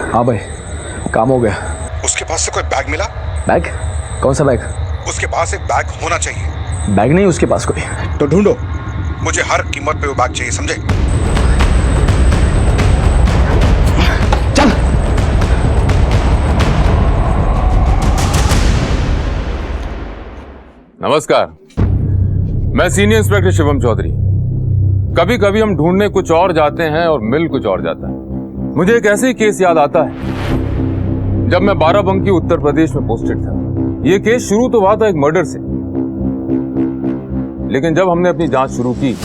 हाँ भाई, काम हो गया। उसके पास से कोई बैग मिला? बैग? कौन सा बैग? उसके पास एक बैग होना चाहिए। बैग नहीं उसके पास कोई। तो ढूंढो, मुझे हर कीमत पे वो बैग चाहिए, समझे? चल। नमस्कार, मैं सीनियर इंस्पेक्टर शिवम चौधरी। कभी कभी हम ढूंढने कुछ और जाते हैं और मिल कुछ और जाता है। मुझे एक ऐसे ही केस याद आता है जब मैं बाराबंकी उत्तर प्रदेश में पोस्टेड था। यह केस शुरू तो हुआ था एक मर्डर से, लेकिन जब हमने अपनी जांच शुरू की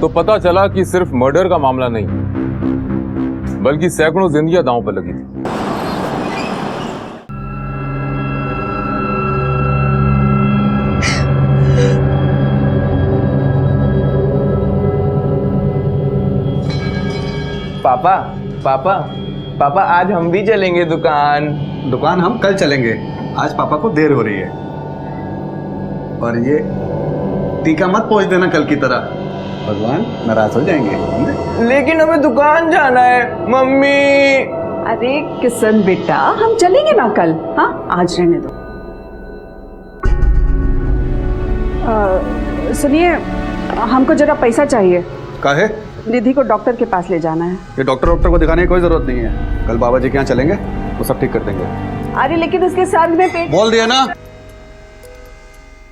तो पता चला कि सिर्फ मर्डर का मामला नहीं, बल्कि सैकड़ों जिंदगियां दांव पर लगी थी। पापा पापा पापा, आज हम भी चलेंगे दुकान हम कल चलेंगे, आज पापा को देर हो रही है। और ये टीका मत पहुंच देना कल की तरह, भगवान नाराज हो जाएंगे। लेकिन हमें दुकान जाना है मम्मी। अरे किशन बेटा, हम चलेंगे ना कल। हाँ, आज रहने दो। सुनिए, हमको जरा पैसा चाहिए। काहे? निधि को डॉक्टर के पास ले जाना है। ये डॉक्टर को दिखाने की कोई जरूरत नहीं है, कल बाबा जी के यहाँ चलेंगे, वो सब ठीक कर देंगे। अरे लेकिन उसके साथ में पेट। बोल दिया ना।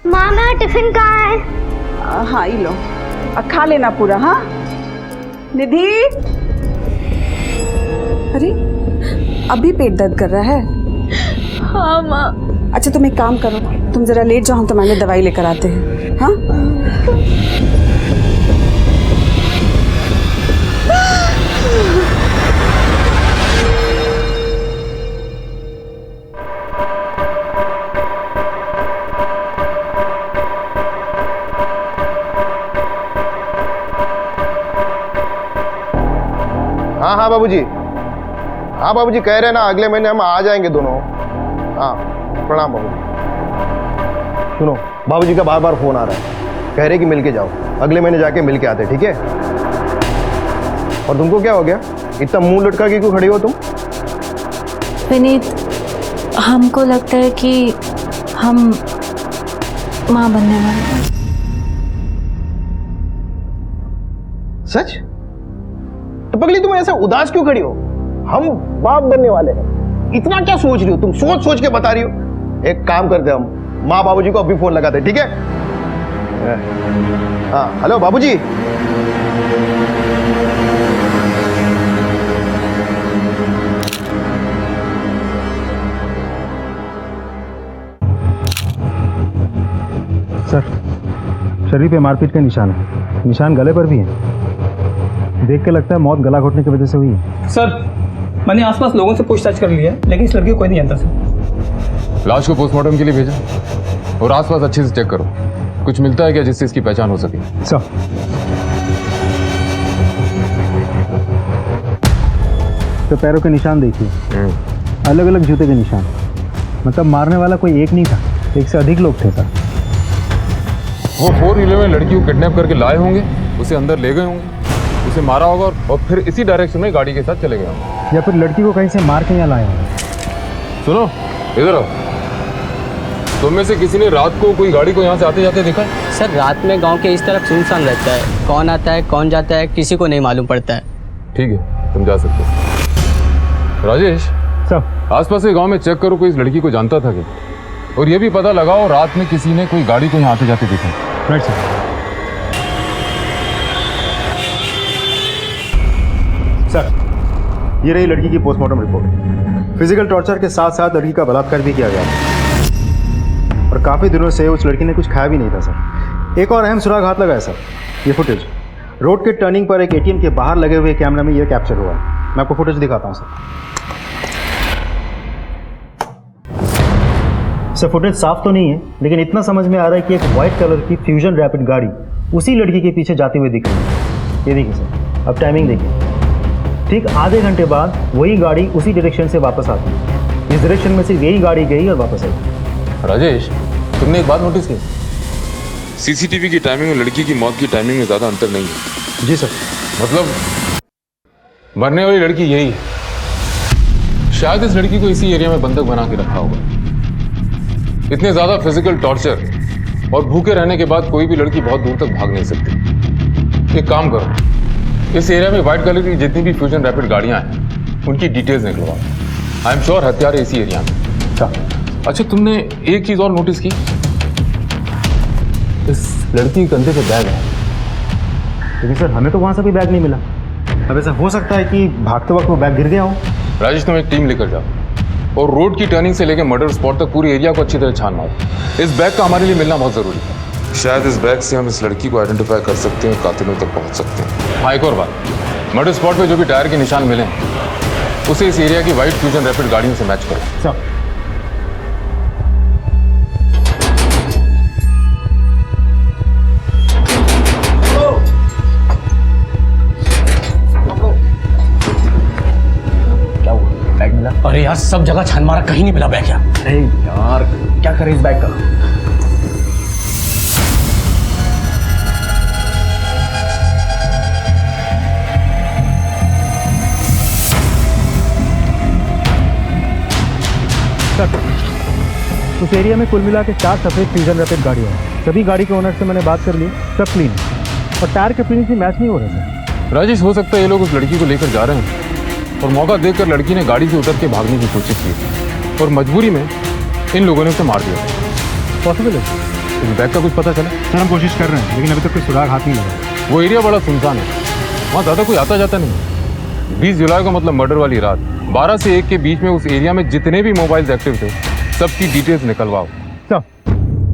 माँ, मेरा टिफिन कहाँ है? हाँ, ये लो, खा लेना पूरा। हाँ निधि। अरे अभी पेट दर्द कर रहा है? हाँ माँ। अच्छा तुम एक काम करो, तुम जरा लेट जाओ, हम तुम्हारे दवाई लेकर आते हैं। हाँ हाँ बाबूजी, हाँ बाबूजी कह रहे हैं ना अगले महीने हम आ जाएंगे दोनों। हाँ प्रणाम बाबूजी। सुनो, बाबूजी का बार बार फोन आ रहा है, कह रहे कि मिल के जाओ, अगले महीने जाके मिल के आते, ठीक है? और तुमको क्या हो गया, इतना मुंह लटका के क्यों खड़ी हो तुम? विनीत, हमको लगता है कि हम माँ बनने वाले हैं। सच? तो पगली तुम ऐसा उदास क्यों खड़ी हो? हम बाप बनने वाले हैं, इतना क्या सोच रही हो तुम? सोच सोच के बता रही हो। एक काम करते हम, माँ बाबूजी को अभी फोन लगाते, ठीक है? हाँ हेलो बाबूजी। सर, शरीर पे मारपीट के निशान है, निशान गले पर भी है। देख के लगता है मौत गला घोटने की वजह से हुई है। सर, मैंने आसपास लोगों से पूछताछ कर लिया है, लेकिन इस लड़की को कोई नहीं जानता सर। लाश को पोस्टमार्टम के लिए भेजा और आसपास अच्छे से चेक करो, कुछ मिलता है क्या जिससे इसकी पहचान हो सके? सर, तो पैरों के निशान देखिए, अलग अलग जूते के निशान, मतलब मारने वाला कोई एक नहीं था, एक से अधिक लोग थे सर। वो 4 व्हीलर में लड़की को किडनैप करके लाए होंगे, उसे अंदर ले गए होंगे, उसे मारा होगा और फिर इसी डायरेक्शन में गाड़ी के साथ चले गए होंगे, या फिर लड़की को कहीं से मार के यहाँ लाए होंगे। सुनो इधर आओ, तुम में से किसी ने रात को कोई गाड़ी को यहाँ से आते जाते देखा है? सर, रात में गांव के इस तरफ सुनसान रहता है, कौन आता है कौन जाता है किसी को नहीं मालूम पड़ता है। ठीक है, तुम जा सकते हो। राजेश सर, आसपास के गांव में चेक करो कोई इस लड़की को जानता था क्या, और ये भी पता लगाओ रात में किसी ने कोई गाड़ी को यहाँ आते जाते देखा। Right sir. सर, ये रही लड़की की पोस्टमार्टम रिपोर्ट। फिजिकल टॉर्चर के साथ साथ लड़की का बलात्कार भी किया गया था, और काफ़ी दिनों से उस लड़की ने कुछ खाया भी नहीं था सर। एक और अहम सुराग हाथ लगा है सर, ये फुटेज रोड के टर्निंग पर एक एटीएम के बाहर लगे हुए कैमरा में ये कैप्चर हुआ है। मैं आपको फुटेज दिखाता हूँ सर। फुटेज साफ तो नहीं है, लेकिन इतना समझ में आ रहा है कि एक व्हाइट कलर की फ्यूजन रैपिड गाड़ी उसी लड़की के पीछे जाती हुई दिख रही है। ये देखिए सर, अब टाइमिंग देखिए, ठीक आधे घंटे बाद वही गाड़ी उसी डायरेक्शन से वापस आती है। इस डायरेक्शन में से यही गाड़ी गई और वापस आई। राजेश, तुमने एक बात नोटिस की, सीसीटीवी की टाइमिंग और लड़की की मौत की टाइमिंग में ज्यादा अंतर नहीं है। जी सर। मतलब मरने वाली लड़की यही है। शायद इस लड़की को इसी एरिया में बंधक बना के रखा होगा। इतने ज्यादा फिजिकल टॉर्चर और भूखे रहने के बाद कोई भी लड़की बहुत दूर तक भाग नहीं सकती। एक काम करो, इस एरिया में व्हाइट कलर की जितनी भी फ्यूजन रैपिड गाड़ियां हैं उनकी डिटेल्स निकलवाओ। आई एम श्योर हत्यारे इसी एरिया में। अच्छा, तुमने एक चीज और नोटिस की, इस लड़की के कंधे पे बैग है। लेकिन सर हमें तो वहाँ से कोई बैग नहीं मिला। अब ऐसा हो सकता है कि भागते वक्त वो बैग गिर गया हो। राजेश, तुम एक टीम लेकर जाओ और रोड की टर्निंग से लेकर मर्डर स्पॉट तक पूरे एरिया को अच्छी तरह छान मारो। इस बैग का हमारे लिए मिलना बहुत जरूरी है। शायद इस बैग से हम इस लड़की को आइडेंटिफाई कर सकते हैं, कातिलों तक पहुंच सकते हैं। हाँ, एक और बात, मर्डर स्पॉट पे जो भी टायर के निशान मिले उसे इस एरिया की व्हाइट फ्यूजन रैपिड गाड़ियों से मैच करो। सर अरे यार, सब जगह छान मारा, कहीं नहीं मिला बैग यार। अरे यार, क्या करें इस बैग का? सर उस एरिया में कुल मिला के 4 सफ़ेद फ्यूजन रैपिड गाड़ियाँ हैं। सभी गाड़ी के ओनर से मैंने बात कर ली, सब क्लीन है और टायर के फिनिश भी मैच नहीं हो रहे सर। राजेश, हो सकता है ये लोग उस लड़की को लेकर जा रहे हैं और मौका देखकर लड़की ने गाड़ी से उतर के भागने की कोशिश की और मजबूरी में इन लोगों ने उसे मार दिया। पॉसिबल है। इस बैग का कुछ पता चला? सर हम कोशिश कर रहे हैं लेकिन अभी तक कोई सुराग हाथ नहीं लगा। वो एरिया बड़ा सुनसान है, वहाँ ज़्यादा कोई आता जाता नहीं। 20 जुलाई का मतलब मर्डर वाली रात 12 से 1 के बीच में उस एरिया में जितने भी मोबाइल्स एक्टिव थे सबकी डिटेल्स निकलवाओ।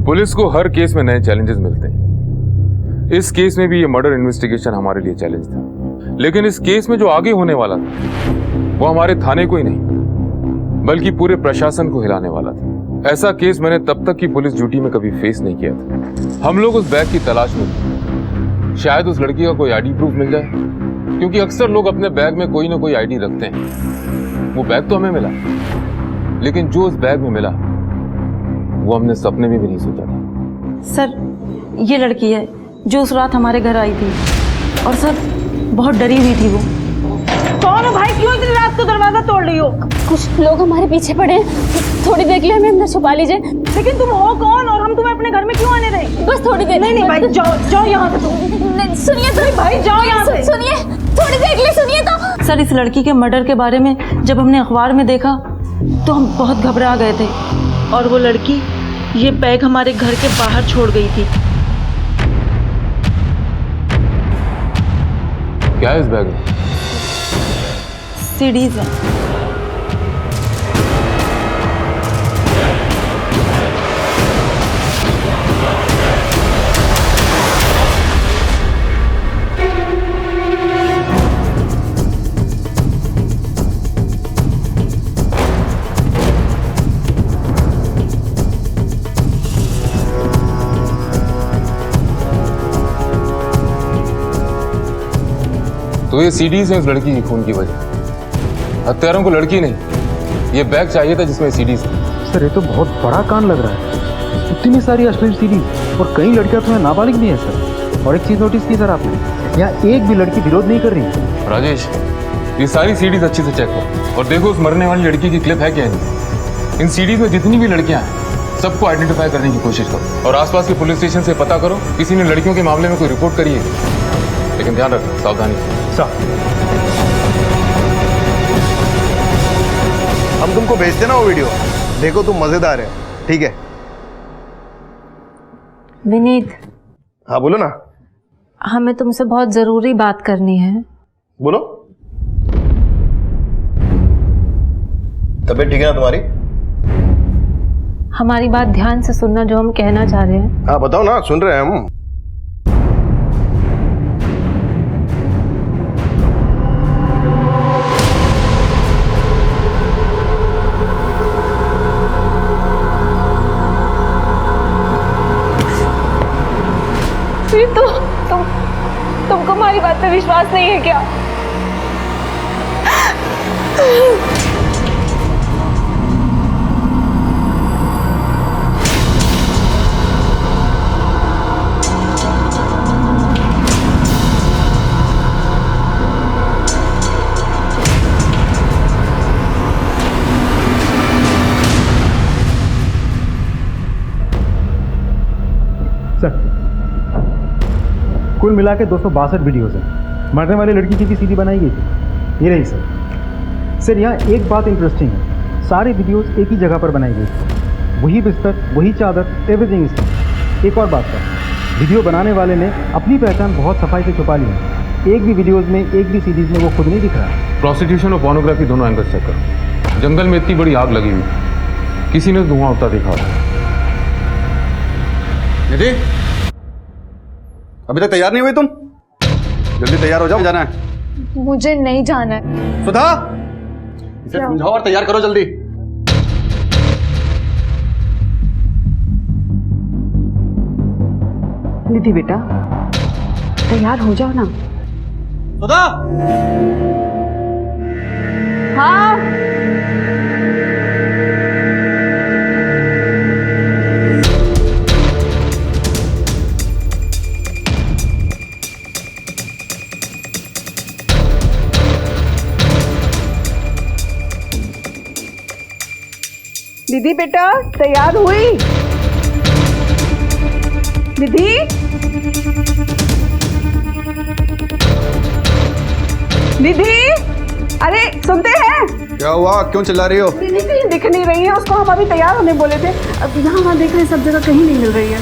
पुलिस को हर केस में नए चैलेंजेस मिलते हैं। इस केस में भी ये मर्डर इन्वेस्टिगेशन हमारे लिए चैलेंज था, लेकिन इस केस में जो आगे होने वाला था वो हमारे थाने को ही नहीं बल्कि पूरे प्रशासन को हिलाने वाला था। ऐसा केस मैंने तब तक की पुलिस ड्यूटी में कभी फेस नहीं किया था। हम लोग उस बैग की तलाश में थे। शायद उस लड़की का कोई आईडी प्रूफ मिल जाए, क्योंकि अक्सर लोग अपने बैग में कोई ना कोई आईडी रखते हैं। वो बैग तो हमें मिला, लेकिन जो उस बैग में मिला वो हमने सपने में भी नहीं सोचा था। सर ये लड़की है जो उस रात हमारे घर आई थी और सर बहुत डरी हुई थी वो। कौन हो भाई, क्यों इतनी रात को दरवाजा तोड़ रही हो? कुछ लोग हमारे पीछे पड़े हैं, थोड़ी देर के लिए हमें अंदर छुपा लीजिए। लेकिन तुम हो कौन और हम तुम्हें अपने घर में क्यों आने दें? बस थोड़ी देर। नहीं भाई, जाओ यहाँ से तुम। सुनिए तो भाई जाओ यहाँ से। सुनिए, थोड़ी देर के लिए सुनिए तो। सर इस लड़की के मर्डर के बारे में जब हमने अखबार में देखा तो हम बहुत घबरा गए थे। और वो लड़की ये बैग हमारे घर के बाहर छोड़ गई थी। क्या है इस बैग में? सीडीज है। तो ये सीडीज है उस लड़की की खून की वजह। हत्यारों को लड़की नहीं, ये बैग चाहिए था जिसमें सीडीज थी। सर ये तो बहुत बड़ा कांड लग रहा है। इतनी सारी अश्लील सीडीज और कई लड़कियां तो नाबालिग भी हैं सर। और एक चीज नोटिस की सर आपने, यहाँ एक भी लड़की विरोध नहीं कर रही है। राजेश, ये सारी सीडीज अच्छे से चेक करो और देखो उस मरने वाली लड़की की क्लिप है क्या नहीं। इन सीडीज में जितनी भी लड़कियां हैं सबको आइडेंटिफाई करने की कोशिश करो और आसपास के पुलिस स्टेशन से पता करो किसी ने लड़कियों के मामले में कोई रिपोर्ट करी है। लेकिन ध्यान रखना, सावधानी से। हम तुमको भेजते ना वो वीडियो, देखो तुम मजेदार है, ठीक है? विनीत, हाँ बोलो ना। हमें तुमसे बहुत जरूरी बात करनी है। बोलो। तबीयत ठीक है ना तुम्हारी? हमारी बात ध्यान से सुनना जो हम कहना चाह रहे हैं। हाँ बताओ ना, सुन रहे हैं हम। तुमको हमारी बात पे विश्वास नहीं है क्या? कुल मिला के 262 वीडियोज़ हैं। मरने वाली लड़की की भी सीडी बनाई गई थी। ये रही सर। सर यहाँ एक बात इंटरेस्टिंग है, सारे वीडियोज़ एक ही जगह पर बनाई गई थी, वही बिस्तर, वही चादर, एवरीथिंग इज सेम। एक और बात सर, वीडियो बनाने वाले ने अपनी पहचान बहुत सफाई से छुपा ली है। एक भी वीडियोज़ में, एक भी सीरीज़ में वो खुद नहीं दिख रहा है। प्रोस्टिट्यूशन और पोर्नोग्राफी दोनों एंगल चेक करो। जंगल में इतनी बड़ी आग लगी हुई, किसी ने धुआं उठता देखा होगा। निधि, अभी तक तैयार नहीं हुई तुम? जल्दी तैयार हो जाओ, जाना है। मुझे नहीं जाना है। सुधा, इसे समझाओ और तैयार करो जल्दी। निधि बेटा, तैयार हो जाओ ना। सुधा, हाँ निधि बेटा, तैयार हुई? निधि, निधि, अरे सुनते हैं? क्या हुआ, क्यों चिल्ला रही हो? निधि कहीं दिख नहीं रही है, उसको हम अभी तैयार होने बोले थे, अब यहाँ वहाँ देख रहे हैं, सब जगह कहीं नहीं मिल रही है।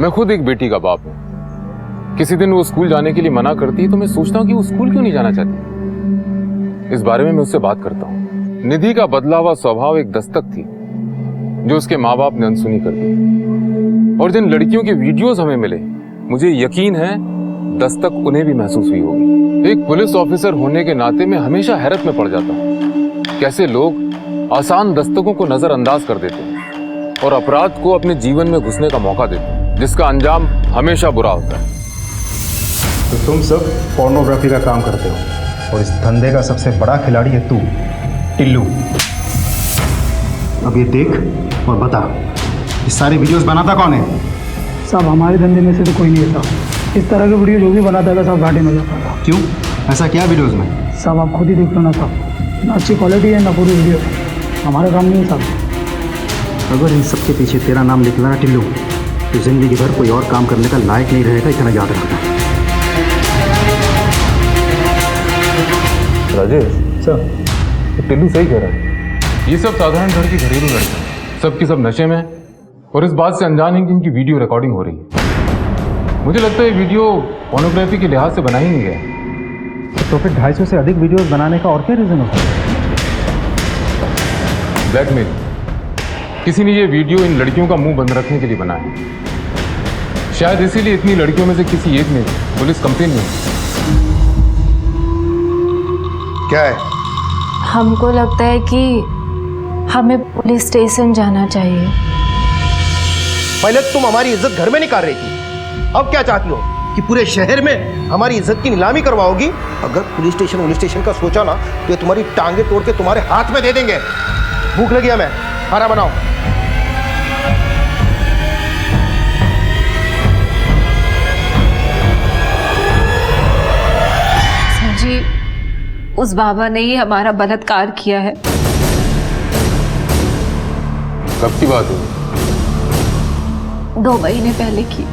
मैं खुद एक बेटी का बाप हूँ। किसी दिन वो स्कूल जाने के लिए मना करती है तो मैं सोचता हूँ कि वो स्कूल क्यों नहीं जाना चाहती। इस बारे में मैं उससे बात करता हूँ। निधि का बदला हुआ स्वभाव एक दस्तक थी जो उसके माँ बाप ने अनसुनी कर दी, और जिन लड़कियों के वीडियोस हमें मिले, मुझे यकीन है दस्तक उन्हें भी महसूस हुई होगी। एक पुलिस ऑफिसर होने के नाते मैं हमेशा हैरत में पड़ जाता हूँ कैसे लोग आसान दस्तकों को नजरअंदाज कर देते हैं और अपराध को अपने जीवन में घुसने का मौका देते हैं, जिसका अंजाम हमेशा बुरा होता है। तो तुम सब पोर्नोग्राफी का काम करते हो और इस धंधे का सबसे बड़ा खिलाड़ी है तू, टिल्लू। अब ये देख और बता, ये सारी वीडियोस बनाता कौन है? साहब हमारे धंधे में से तो कोई नहीं था। इस तरह के वीडियो जो भी बनाता था सब घाटे में जाता था। क्यों, ऐसा क्या वीडियोस में? साहब आप खुद ही देख लो ना साहब, ना अच्छी क्वालिटी है ना पूरी वीडियो। हमारा काम नहीं है साहब। अगर इन सब के पीछे तेरा नाम निकला ना टिल्लू, तो जिंदगी भर कोई और काम करने का लायक नहीं रहेगा, इतना याद रखना। राजेश सर, टिल्लू सही कह रहा है। ये सब साधारण घर की घरेलू लड़कियां, सबकी सब नशे में और इस बात से अनजान है कि इनकी वीडियो रिकॉर्डिंग हो रही है। मुझे लगता है ये वीडियो पोर्नोग्राफी के लिहाज से बना ही नहीं गया। तो फिर 250 से अधिक वीडियोस बनाने का और क्या रीजन होता है? ब्लैकमेल। किसी ने ये वीडियो इन लड़कियों का मुंह बंद रखने के लिए बनाया है। शायद इसीलिए इतनी लड़कियों में से किसी एक ने पुलिस कंप्लेन में। क्या है? हमको लगता है कि हमें पुलिस स्टेशन जाना चाहिए। पहले तुम हमारी इज्जत घर में निकाल रही थी, अब क्या चाहती हो कि पूरे शहर में हमारी इज्जत की नीलामी करवाओगी? अगर पुलिस स्टेशन का सोचा ना तो ये तुम्हारी टांगे तोड़ के तुम्हारे हाथ में दे देंगे। भूख लगी हमें, खाना बनाओ। सर जी, उस बाबा ने ही हमारा बलात्कार किया है। कब की बात है? 2 महीने पहले की।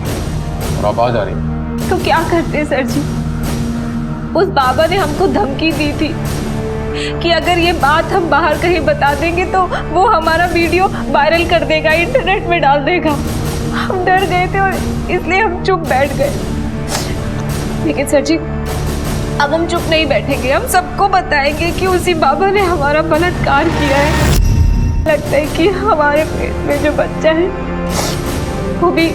और आप आ जा रही हैं? तो क्या करते सर जी, उस बाबा ने हमको धमकी दी थी कि अगर ये बात हम बाहर कहीं बता देंगे तो वो हमारा वीडियो वायरल कर देगा, इंटरनेट में डाल देगा। हम डर गए थे और इसलिए हम चुप बैठ गए। लेकिन सर जी, अब हम चुप नहीं बैठेंगे, हम सबको बताएंगे कि उसी बाबा ने हमारा बलात्कार किया है। लगता है कि हमारे पेट में जो बच्चा है वो भी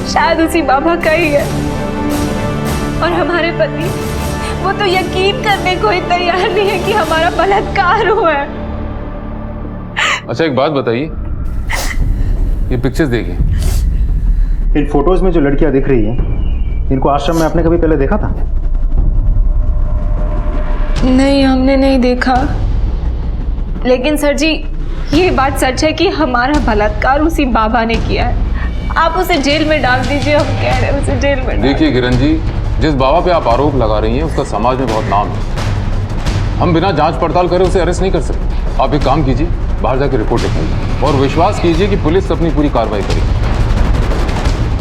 शायद उसी बाबा का ही है। और हमारे पति, वो तो यकीन करने को ही तैयार नहीं है कि हमारा बलात्कार हुआ है। अच्छा एक बात बताइए, ये पिक्चर्स देखिए। इन फोटोज में जो लड़कियां दिख रही हैं, इनको आश्रम में आपने कभी पहले देखा था? नहीं, हमने नहीं देखा। लेकिन सर जी, ये बात सच है कि हमारा बलात्कार उसी बाबा ने किया है। आप उसे जेल में डाल दीजिए, हम कह रहे हैं उसे जेल में। देखिए किरण जी, जिस बाबा पे आप आरोप लगा रही हैं उसका समाज में बहुत नाम है। हम बिना जांच पड़ताल करे उसे अरेस्ट नहीं कर सकते। आप एक काम कीजिए, बाहर जाकर रिपोर्ट लिखाइए और विश्वास कीजिए कि पुलिस अपनी पूरी कार्रवाई करेगी।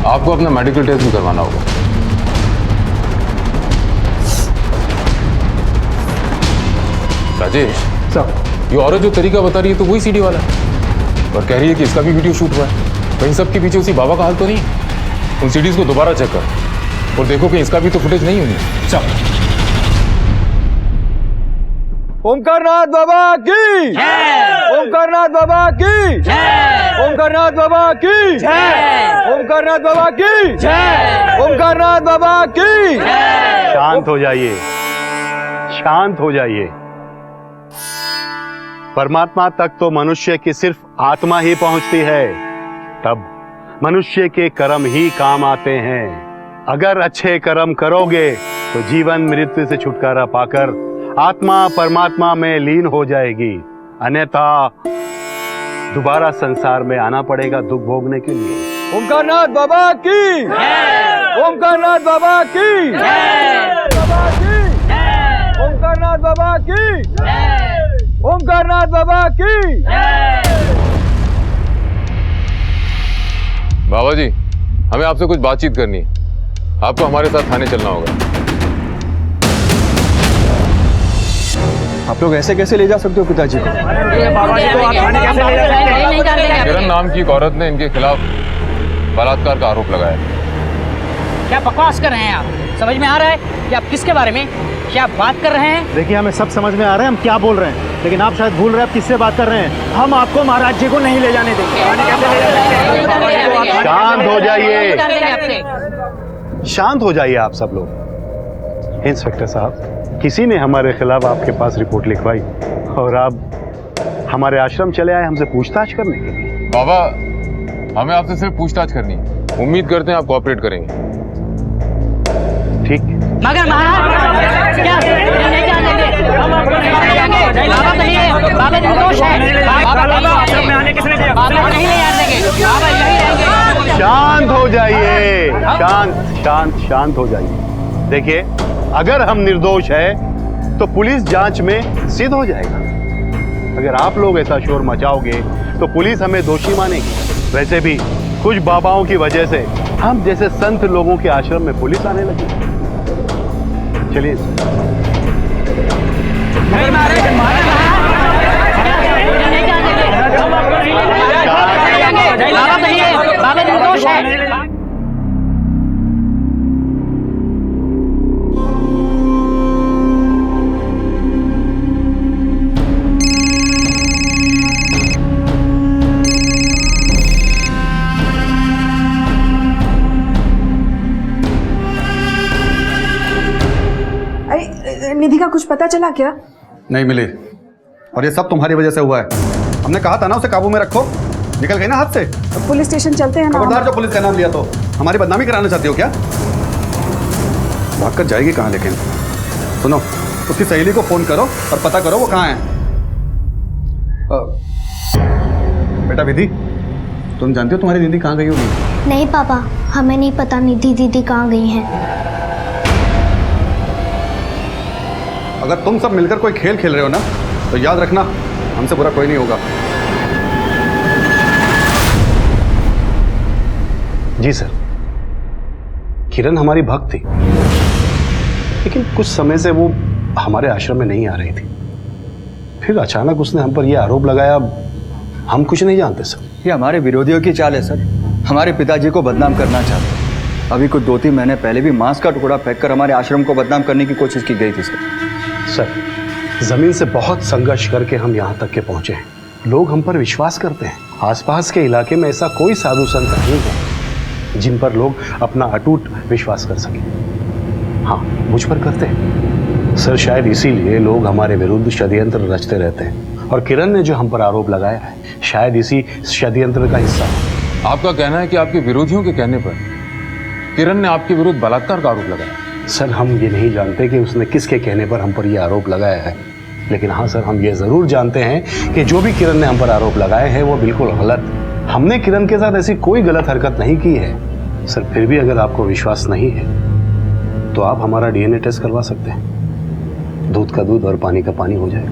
आपको अपना मेडिकल टेस्ट भी करवाना होगा। राजेश, सर ये औरत जो तरीका बता रही है तो वही सीडी वाला है और कह रही है कि इसका भी वीडियो शूट हुआ है। कहीं सबके पीछे उसी बाबा का हाल तो नहीं है? उन सीडीज को दोबारा चेक कर और देखो कि इसका भी तो फुटेज नहीं हुई है। सर ओमकारनाथ बाबा की जय, ओमकारनाथ बाबा की जय, ओमकारनाथ बाबा की जय, ओमकारनाथ बाबा की जय, ओमकारनाथ बाबा की जय। शांत हो जाइए, शांत हो जाइए। परमात्मा तक तो मनुष्य की सिर्फ आत्मा ही पहुंचती है, तब मनुष्य के कर्म ही काम आते हैं। अगर अच्छे कर्म करोगे तो जीवन मृत्यु से छुटकारा पाकर आत्मा परमात्मा में लीन हो जाएगी, अन्यथा दोबारा संसार में आना पड़ेगा दुख भोगने के लिए। ओमकारनाथ बाबा की जय, ओमकारनाथ बाबा की जय, बाबा की जय, ओमकारनाथ बाबा की जय, ओमकारनाथ बाबा की जय। बाबा जी, हमें आपसे कुछ बातचीत करनी है। आपको हमारे साथ थाने चलना होगा। आप लोग ऐसे कैसे ले जा सकते हो पिताजी को? किरण नाम की एक औरत ने इनके खिलाफ बलात्कार का आरोप लगाया। क्या बकवास कर रहे हैं आप? समझ में आ रहा है कि आप किसके बारे में क्या बात कर रहे हैं? देखिए, हमें सब समझ में आ रहा है हम क्या बोल रहे हैं, लेकिन आप शायद भूल रहे हैं आप किससे बात कर रहे हैं। हम आपको महाराज जी को नहीं ले जाने देंगे। शांत हो जाइए, शांत हो जाइए आप सब लोग। इंस्पेक्टर साहब, किसी ने हमारे खिलाफ आपके पास रिपोर्ट लिखवाई और आप हमारे आश्रम चले आए हमसे पूछताछ करने के लिए। बाबा, हमें आपसे सिर्फ पूछताछ करनी है। उम्मीद करते हैं आप कोऑपरेट करेंगे। ठीक। मगर महाराज क्या नहीं जाने देंगे? हम आपको नहीं जाएंगे। बाबा नहीं है, बाबा निर्दोष है। बाबा नहीं ले जाएंगे, बाबा यही रहेंगे। शांत हो जाइए, शांत शांत शांत हो जाइए। देखिए, अगर हम निर्दोष है तो पुलिस जांच में सिद्ध हो जाएगा। अगर आप लोग ऐसा शोर मचाओगे तो पुलिस हमें दोषी मानेगी। वैसे भी कुछ बाबाओं की वजह से हम जैसे संत लोगों के आश्रम में पुलिस आने लगी। चलिए। बाबा नहीं है, बाबा निर्दोष है। निधि का कुछ पता चला क्या? नहीं मिली, और ये सब तुम्हारी वजह से हुआ है। हमने कहा था ना उसे काबू में रखो, निकल गई ना हाथ से। पुलिस स्टेशन चलते हैं ना। खबरदार, जो पुलिस का नाम लिया तो हमारी बदनामी कराना चाहती हो क्या? भाग कर जाएगी कहाँ? लेकिन सुनो, उसकी सहेली को फोन करो और पता करो वो कहाँ है। बेटा विधि, तुम जानती हो तुम्हारी दीदी कहाँ गई होगी? नहीं पापा, हमें नहीं पता निधि दीदी कहाँ गई हैं। अगर तुम सब मिलकर कोई खेल खेल रहे हो ना, तो याद रखना हमसे बुरा कोई नहीं होगा। जी सर। किरण हमारी भक्त थी, लेकिन कुछ समय से वो हमारे आश्रम में नहीं आ रही थी। फिर अचानक उसने हम पर यह आरोप लगाया। हम कुछ नहीं जानते सर। ये हमारे विरोधियों की चाल है सर, हमारे पिताजी को बदनाम करना चाहते हैं। अभी कुछ 2-3 महीने पहले भी मांस का टुकड़ा फेंककर हमारे आश्रम को बदनाम करने की कोशिश की गई थी सर, जमीन से बहुत संघर्ष करके हम यहाँ तक के पहुँचे हैं। लोग हम पर विश्वास करते हैं। आसपास के इलाके में ऐसा कोई साधु संत नहीं है जिन पर लोग अपना अटूट विश्वास कर सकें। हाँ, मुझ पर करते हैं सर। शायद इसीलिए लोग हमारे विरुद्ध षड्यंत्र रचते रहते हैं, और किरण ने जो हम पर आरोप लगाया है शायद इसी षड्यंत्र का हिस्सा है। आपका कहना है कि आपके विरोधियों के कहने पर किरण ने आपके विरुद्ध बलात्कार का आरोप लगाया? सर, हम ये नहीं जानते कि उसने किसके कहने पर हम पर यह आरोप लगाया है, लेकिन हाँ सर, हम ये ज़रूर जानते हैं कि जो भी किरण ने हम पर आरोप लगाए हैं वो बिल्कुल गलत। हमने किरण के साथ ऐसी कोई गलत हरकत नहीं की है। सर, फिर भी अगर आपको विश्वास नहीं है तो आप हमारा DNA टेस्ट करवा सकते हैं। दूध का दूध और पानी का पानी हो जाएगा।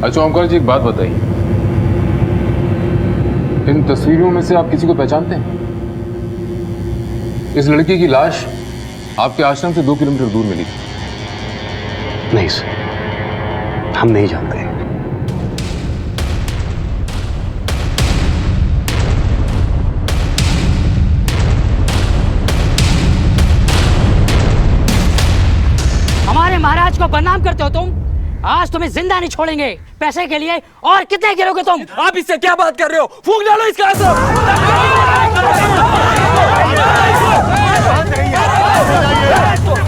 अच्छा ओमकार जी, एक बात बताइए, इन तस्वीरों में से आप किसी को पहचानते हैं? इस लड़की की लाश आपके आश्रम से 2 किलोमीटर दूर मिली थी। नहीं सर, हम नहीं जानते। हमारे महाराज को बदनाम करते हो तुम। आज तुम्हें जिंदा नहीं छोड़ेंगे। पैसे के लिए और कितने गिरोगे तुम? आप इससे क्या बात कर रहे हो? फूंक डालो इसका असर।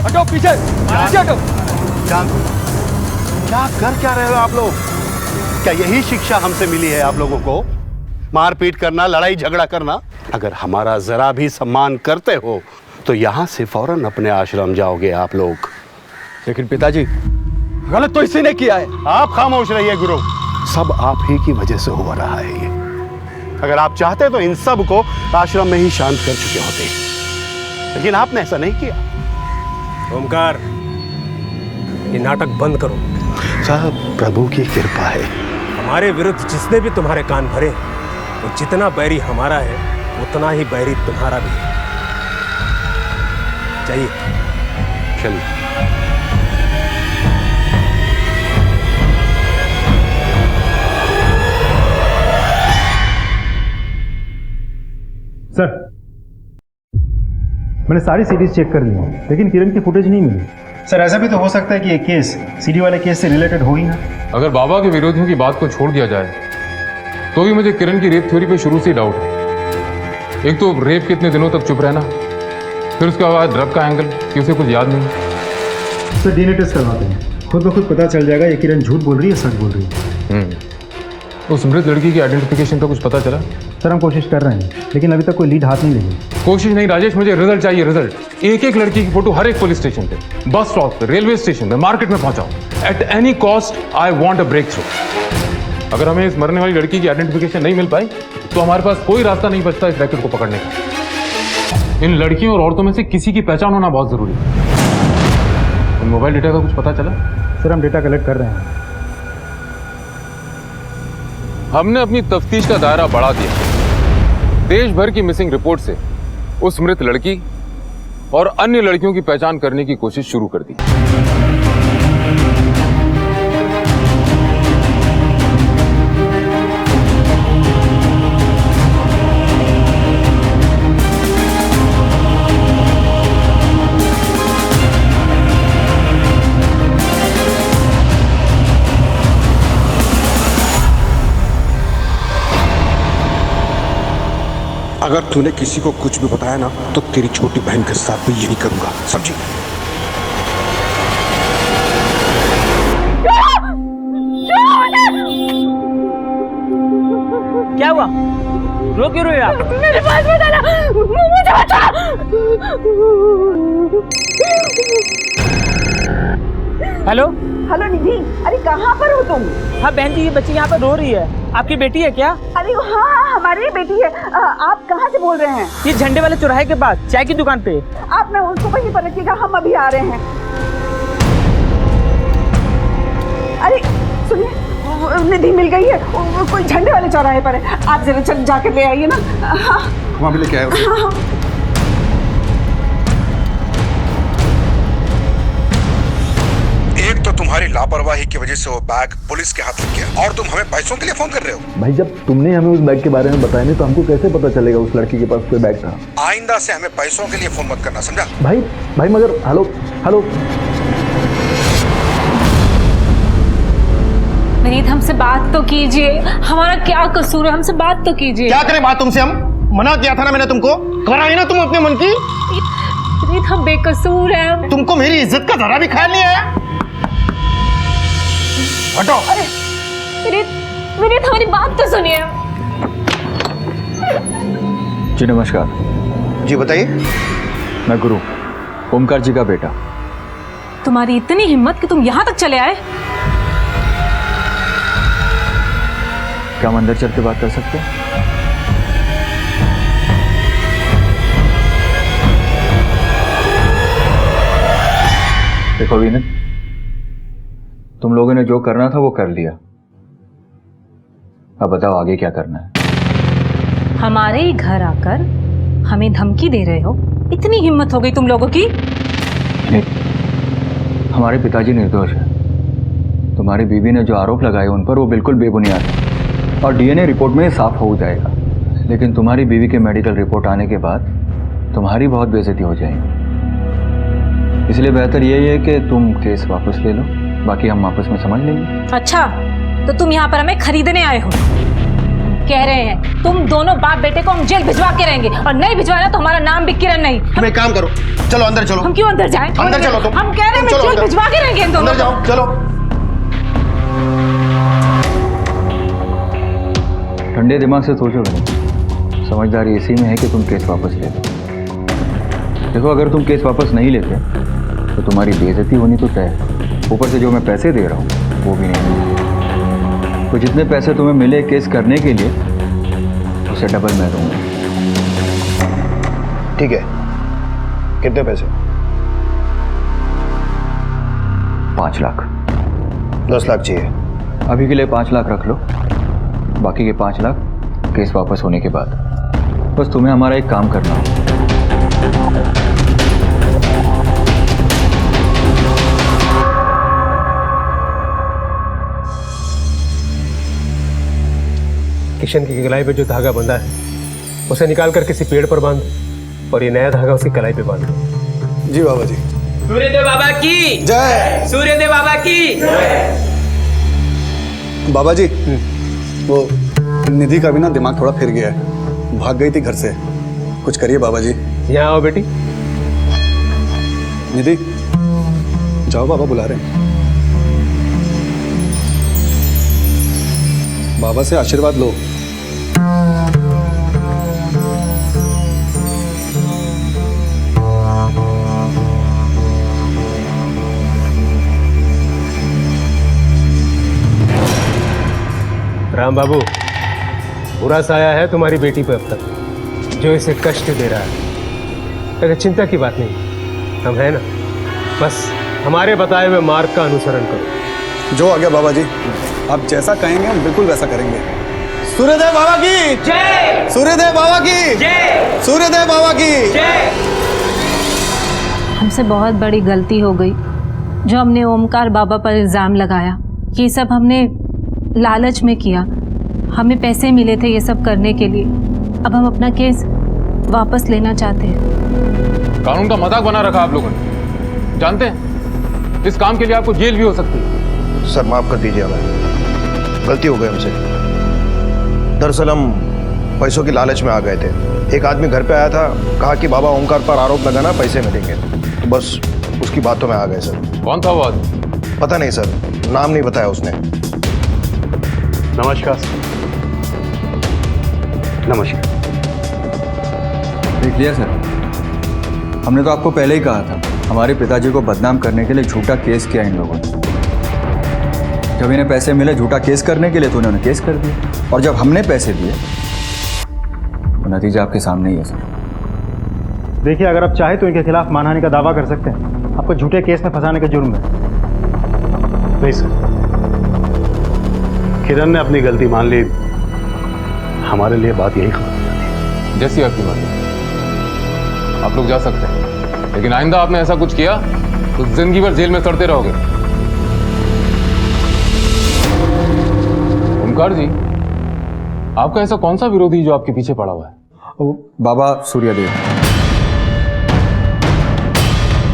हटो पीछे, पीछे हटो। क्या कर क्या रहे हो आप लोग? क्या यही शिक्षा हमसे मिली है आप लोगों को? मारपीट करना, लड़ाई झगड़ा करना? अगर हमारा जरा भी सम्मान करते हो तो यहाँ से फौरन अपने आश्रम जाओगे आप लोग। लेकिन पिताजी, गलत तो इसी ने किया है। आप खामोश रहिए गुरु। सब आप ही की वजह से हो रहा है ये। अगर आप चाहते तो इन सब को आश्रम में ही शांत कर चुके होते, लेकिन आपने ऐसा नहीं किया। ओमकार, ये नाटक बंद करो। सब प्रभु की कृपा है। हमारे विरुद्ध जिसने भी तुम्हारे कान भरे, वो जितना बैरी हमारा है उतना ही बैरी तुम्हारा भी है। चाहिए चलिए। सर, मैंने सारी सीरीज चेक कर ली है, लेकिन किरण की फुटेज नहीं मिली। सर, ऐसा भी तो हो सकता है कि ये केस सीडी वाले केस से रिलेटेड हो ही ना। अगर बाबा के विरोधियों की बात को छोड़ दिया जाए तो भी मुझे किरण की रेप थ्योरी पे शुरू से डाउट है। एक तो रेप के इतने दिनों तक चुप रहना, फिर उसके बाद ड्रग का एंगल कि उसे कुछ याद नहीं। सर, डीएनए टेस्ट करवाते हैं, खुद ब खुद पता चल जाएगा ये किरण झूठ बोल रही है सच बोल रही है। उस मृत लड़की की आइडेंटिफिकेशन का कुछ पता चला? सर, हम कोशिश कर रहे हैं, लेकिन अभी तक कोई लीड हाथ नहीं लगी। कोशिश नहीं राजेश, मुझे रिजल्ट चाहिए, रिजल्ट। एक एक लड़की की फोटो हर एक पुलिस स्टेशन पे, बस स्टॉप पे, रेलवे स्टेशन पे, मार्केट में पहुंचाओ। At any cost I want a breakthrough. अगर हमें इस मरने वाली लड़की की आइडेंटिफिकेशन नहीं मिल पाई तो हमारे पास कोई रास्ता नहीं बचता इस रैकेट को पकड़ने का। इन लड़कियों और औरतों में से किसी की पहचान होना बहुत जरूरी है। इन मोबाइल डेटा का कुछ पता चला? सर, हम डेटा कलेक्ट कर रहे हैं। हमने अपनी तफ्तीश का दायरा बढ़ा दिया। देश भर की मिसिंग रिपोर्ट से उस मृत लड़की और अन्य लड़कियों की पहचान करने की कोशिश शुरू कर दी। अगर तूने किसी को कुछ भी बताया ना तो तेरी छोटी बहन के साथ भी यही करूंगा, समझी? क्या हुआ? रो क्यों रहे हो आप? मेरे पास बताना, मुझे बता। हेलो हेलो निधि, अरे कहाँ पर हो तुम? हाँ बहन जी, ये बच्ची यहाँ पर रो रही है। आपकी बेटी है क्या? अरे हाँ, हमारी ही बेटी है। आप कहाँ से बोल रहे हैं? ये झंडे वाले चौराहे के पास चाय की दुकान पे। आप ना उसको वहीं पर रखिएगा, हम अभी आ रहे हैं। अरे सुनिए, निधि मिल गई है, कोई झंडे वाले चौराहे पर है। आप जरा चल जाकर ले आइए ना। हाँ, वहाँ भी लेके आए उसे। हाँ। एक तो तुम्हारी लापरवाही की वजह से वो बैग पुलिस के हाथ लग गया और तुम हमें पैसों के लिए फोन कर रहे हो। भाई, जब तुमने हमें उस बैग के बारे में बताया नहीं तो हमको कैसे पता चलेगा उस लड़की के पास कोई बैग था? आइंदा से हमें पैसों के लिए फोन मत करना, समझा? भाई मगर हेलो हेलो। विनीत, हमसे बात तो कीजिए। हमारा क्या कसूर है? हमसे बात तो कीजिए। क्या करें बात तुमसे? हम मना किया था ना मैंने तुमको, कराई ना तुम अपने मन की। विनीत, हम बेकसूर हैं। तुमको मेरी इज्जत का जरा भी ख्याल नहीं आया? हटो। विनीत, हमारी बात तो सुनिए। जी नमस्कार। जी बताइए। मैं गुरु, ओमकार जी का बेटा। तुम्हारी इतनी हिम्मत कि तुम यहाँ तक चले आए? क्या हम अंदर चल के बात कर सकते हैं? देखो विनीत, तुम लोगों ने जो करना था वो कर लिया। अब बताओ आगे क्या करना है? हमारे ही घर आकर हमें धमकी दे रहे हो? इतनी हिम्मत हो गई तुम लोगों की? नहीं, हमारे पिताजी निर्दोष है। तुम्हारी बीवी ने जो आरोप लगाए उन पर वो बिल्कुल बेबुनियाद है और डीएनए रिपोर्ट में साफ हो जाएगा। लेकिन तुम्हारी बीवी के मेडिकल रिपोर्ट आने के बाद तुम्हारी बहुत बेइज्जती हो जाएगी। इसलिए बेहतर यही है कि तुम केस वापस ले लो, बाकी हम आपस में समझ लेंगे। अच्छा, तो तुम यहाँ पर हमें खरीदने आए हो? कह रहे हैं तुम दोनों बाप बेटे को हम जेल भिजवा के रहेंगे, और नहीं भिजवाना तो हमारा नाम भी किरण नहीं। तुम एक काम करो, चलो अंदर चलो। हम क्यों अंदर जाएं? अंदर चलो तुम। हम कह रहे हैं जेल भिजवा के रहेंगे इन दोनों। अंदर जाओ, चलो। ठंडे दिमाग से सोचो बेटा, समझदारी इसी में है कि तुम केस वापस ले लो। देखो, अगर तुम केस वापस नहीं लेते तो तुम्हारी बेइज्जती होनी तो तय है, ऊपर से जो मैं पैसे दे रहा हूँ वो भी नहीं। तो जितने पैसे तुम्हें मिले केस करने के लिए उससे डबल मैं दूंगा। ठीक है, कितने पैसे? 5 लाख। 10 लाख चाहिए। अभी के लिए 5 लाख रख लो, बाकी के 5 लाख केस वापस होने के बाद। बस तुम्हें हमारा एक काम करना है। किशन की कलाई पे जो धागा बंधा है उसे निकाल कर किसी पेड़ पर बांध, और ये नया धागा उसकी कलाई पे बांध। जी बाबा जी। सूर्यदेव बाबा की जय। सूर्यदेव बाबा की जय। बाबा जी, वो निधि का भी ना दिमाग थोड़ा फिर गया है, भाग गई थी घर से। कुछ करिए बाबा जी। यहाँ आओ बेटी। निधि, जाओ, बाबा बुला रहे हैं। बाबा से आशीर्वाद लो। राम बाबू, बुरा साया है तुम्हारी बेटी पे अब तक, जो इसे कष्ट दे रहा है। अगर चिंता की बात नहीं, हम है ना, बस हमारे बताए हुए मार्ग का अनुसरण करो। जो आ गया बाबा जी, आप जैसा कहेंगे हम बिल्कुल वैसा करेंगे। सूर्यदेव बाबा की जय। सूर्यदेव बाबा की जय। सूर्यदेव बाबा की जय। हमसे बहुत बड़ी गलती हो गई जो हमने ओमकार बाबा पर इल्ज़ाम लगाया। ये सब हमने लालच में किया, हमें पैसे मिले थे ये सब करने के लिए। अब हम अपना केस वापस लेना चाहते हैं। कानून का मजाक बना रखा आप लोगों ने। जानते हैं इस काम के लिए आपको जेल भी हो सकती है। सर माफ कर दीजिए, हमें गलती हो गई हमसे। दरअसल हम पैसों की लालच में आ गए थे। एक आदमी घर पे आया था, कहा कि बाबा ओमकार पर आरोप लगाना, पैसे मिलेंगे। तो बस उसकी बातों में आ गए सर। कौन था वो आदमी? पता नहीं सर, नाम नहीं बताया उसने। नमस्कार। नमस्कार। देख लिया सर, हमने तो आपको पहले ही कहा था, हमारे पिताजी को बदनाम करने के लिए झूठा केस किया इन लोगों ने। जब इन्हें पैसे मिले झूठा केस करने के लिए तो उन्होंने केस कर दिया, और जब हमने पैसे दिए तो नतीजा आपके सामने ही है सर। देखिए, अगर आप चाहे तो इनके खिलाफ मानहानि का दावा कर सकते हैं, आपको झूठे केस में फंसाने का जुर्म है। नहीं सर, किरण ने अपनी गलती मान ली, हमारे लिए बात यही खत्म हो जाती। जैसी आपकी मर्जी, आप लोग जा सकते हैं, लेकिन आइंदा आपने ऐसा कुछ किया तो जिंदगी भर जेल में सड़ते रहोगे। ओमकार जी, आपका ऐसा कौन सा विरोधी जो आपके पीछे पड़ा हुआ है? बाबा सूर्यदेव।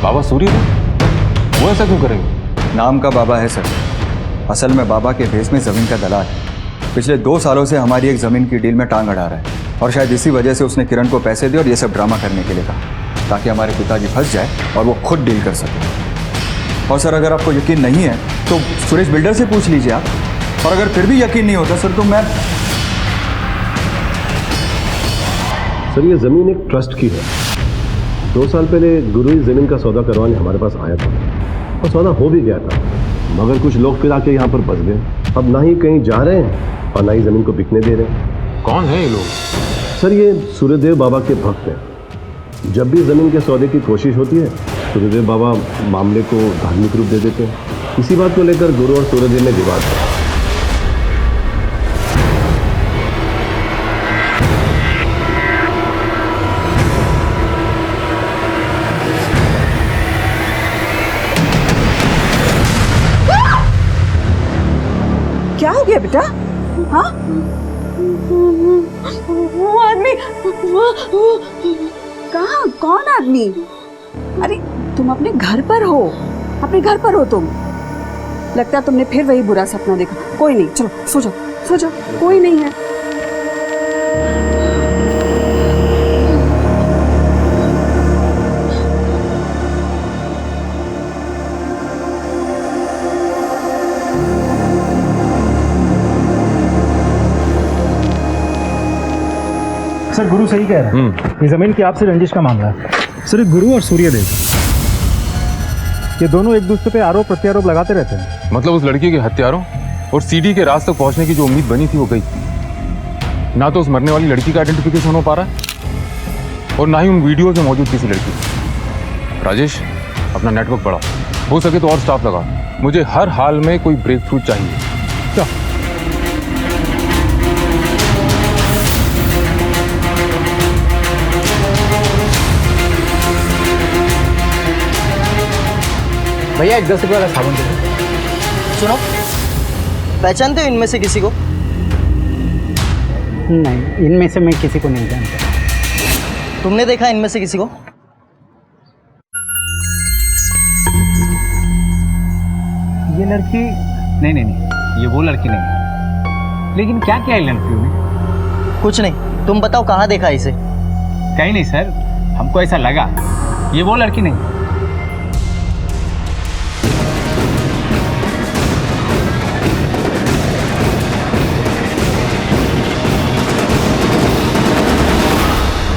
बाबा सूर्यदेव? वो ऐसा क्यों करेंगे? नाम का बाबा है सर, असल में बाबा के भेस में जमीन का दलाल है। पिछले 2 सालों से हमारी एक जमीन की डील में टांग अड़ा रहा है, और शायद इसी वजह से उसने किरण को पैसे दिए और ये सब ड्रामा करने के लिए कहा, ताकि हमारे पिताजी फंस जाए और वो खुद डील कर सके। और सर, अगर आपको यकीन नहीं है तो सुरेश बिल्डर से पूछ लीजिए आप, और अगर फिर भी यकीन नहीं होता सर तो मैं। सर, ये जमीन एक ट्रस्ट की है। 2 साल पहले गुरु ही जमीन का सौदा करवाने हमारे पास आया था, और सौदा हो भी गया था, मगर कुछ लोग फिर आके यहाँ पर बस गए। अब ना ही कहीं जा रहे हैं और ना ही जमीन को बिकने दे रहे हैं। कौन है ये लोग? सर, ये सूर्यदेव बाबा के भक्त हैं। जब भी जमीन के सौदे की कोशिश होती है, सूर्यदेव बाबा मामले को धार्मिक रूप दे देते हैं। इसी बात को लेकर गुरु और सूर्यदेव में विवाद है। गया बेटा? हाँ, वो आदमी कहाँ? कौन आदमी? अरे तुम अपने घर पर हो, अपने घर पर हो तुम। लगता है तुमने फिर वही बुरा सपना देखा। कोई नहीं, चलो सो जाओ, सो जाओ, कोई नहीं है। सर गुरु सही कह रहे हैं, ये जमीन की आपसे रंजिश का मामला है। सर ये गुरु और सूर्यदेव, ये दोनों एक दूसरे पे आरोप प्रत्यारोप लगाते रहते हैं। मतलब उस लड़की के हत्यारों और सीडी के राज तक पहुंचने की जो उम्मीद बनी थी वो गई। ना तो उस मरने वाली लड़की का आइडेंटिफिकेशन हो पा रहा है और ना ही उन वीडियोज में मौजूद किसी लड़की। राजेश, अपना नेटवर्क बढ़ाओ, हो सके तो और स्टाफ लगाओ। मुझे हर हाल में कोई ब्रेक थ्रू चाहिए। क्या? भैया एक 10 रुपये वाला साबुन दे दो। सुनो, पहचानते हो इनमें से किसी को? नहीं, इनमें से मैं किसी को नहीं जानता। तुमने देखा इनमें से किसी को? ये लड़की नहीं नहीं नहीं, ये वो लड़की नहीं। लेकिन क्या किया है लड़कियों ने? कुछ नहीं, तुम बताओ कहाँ देखा इसे? कहीं नहीं सर, हमको ऐसा लगा ये वो लड़की नहीं।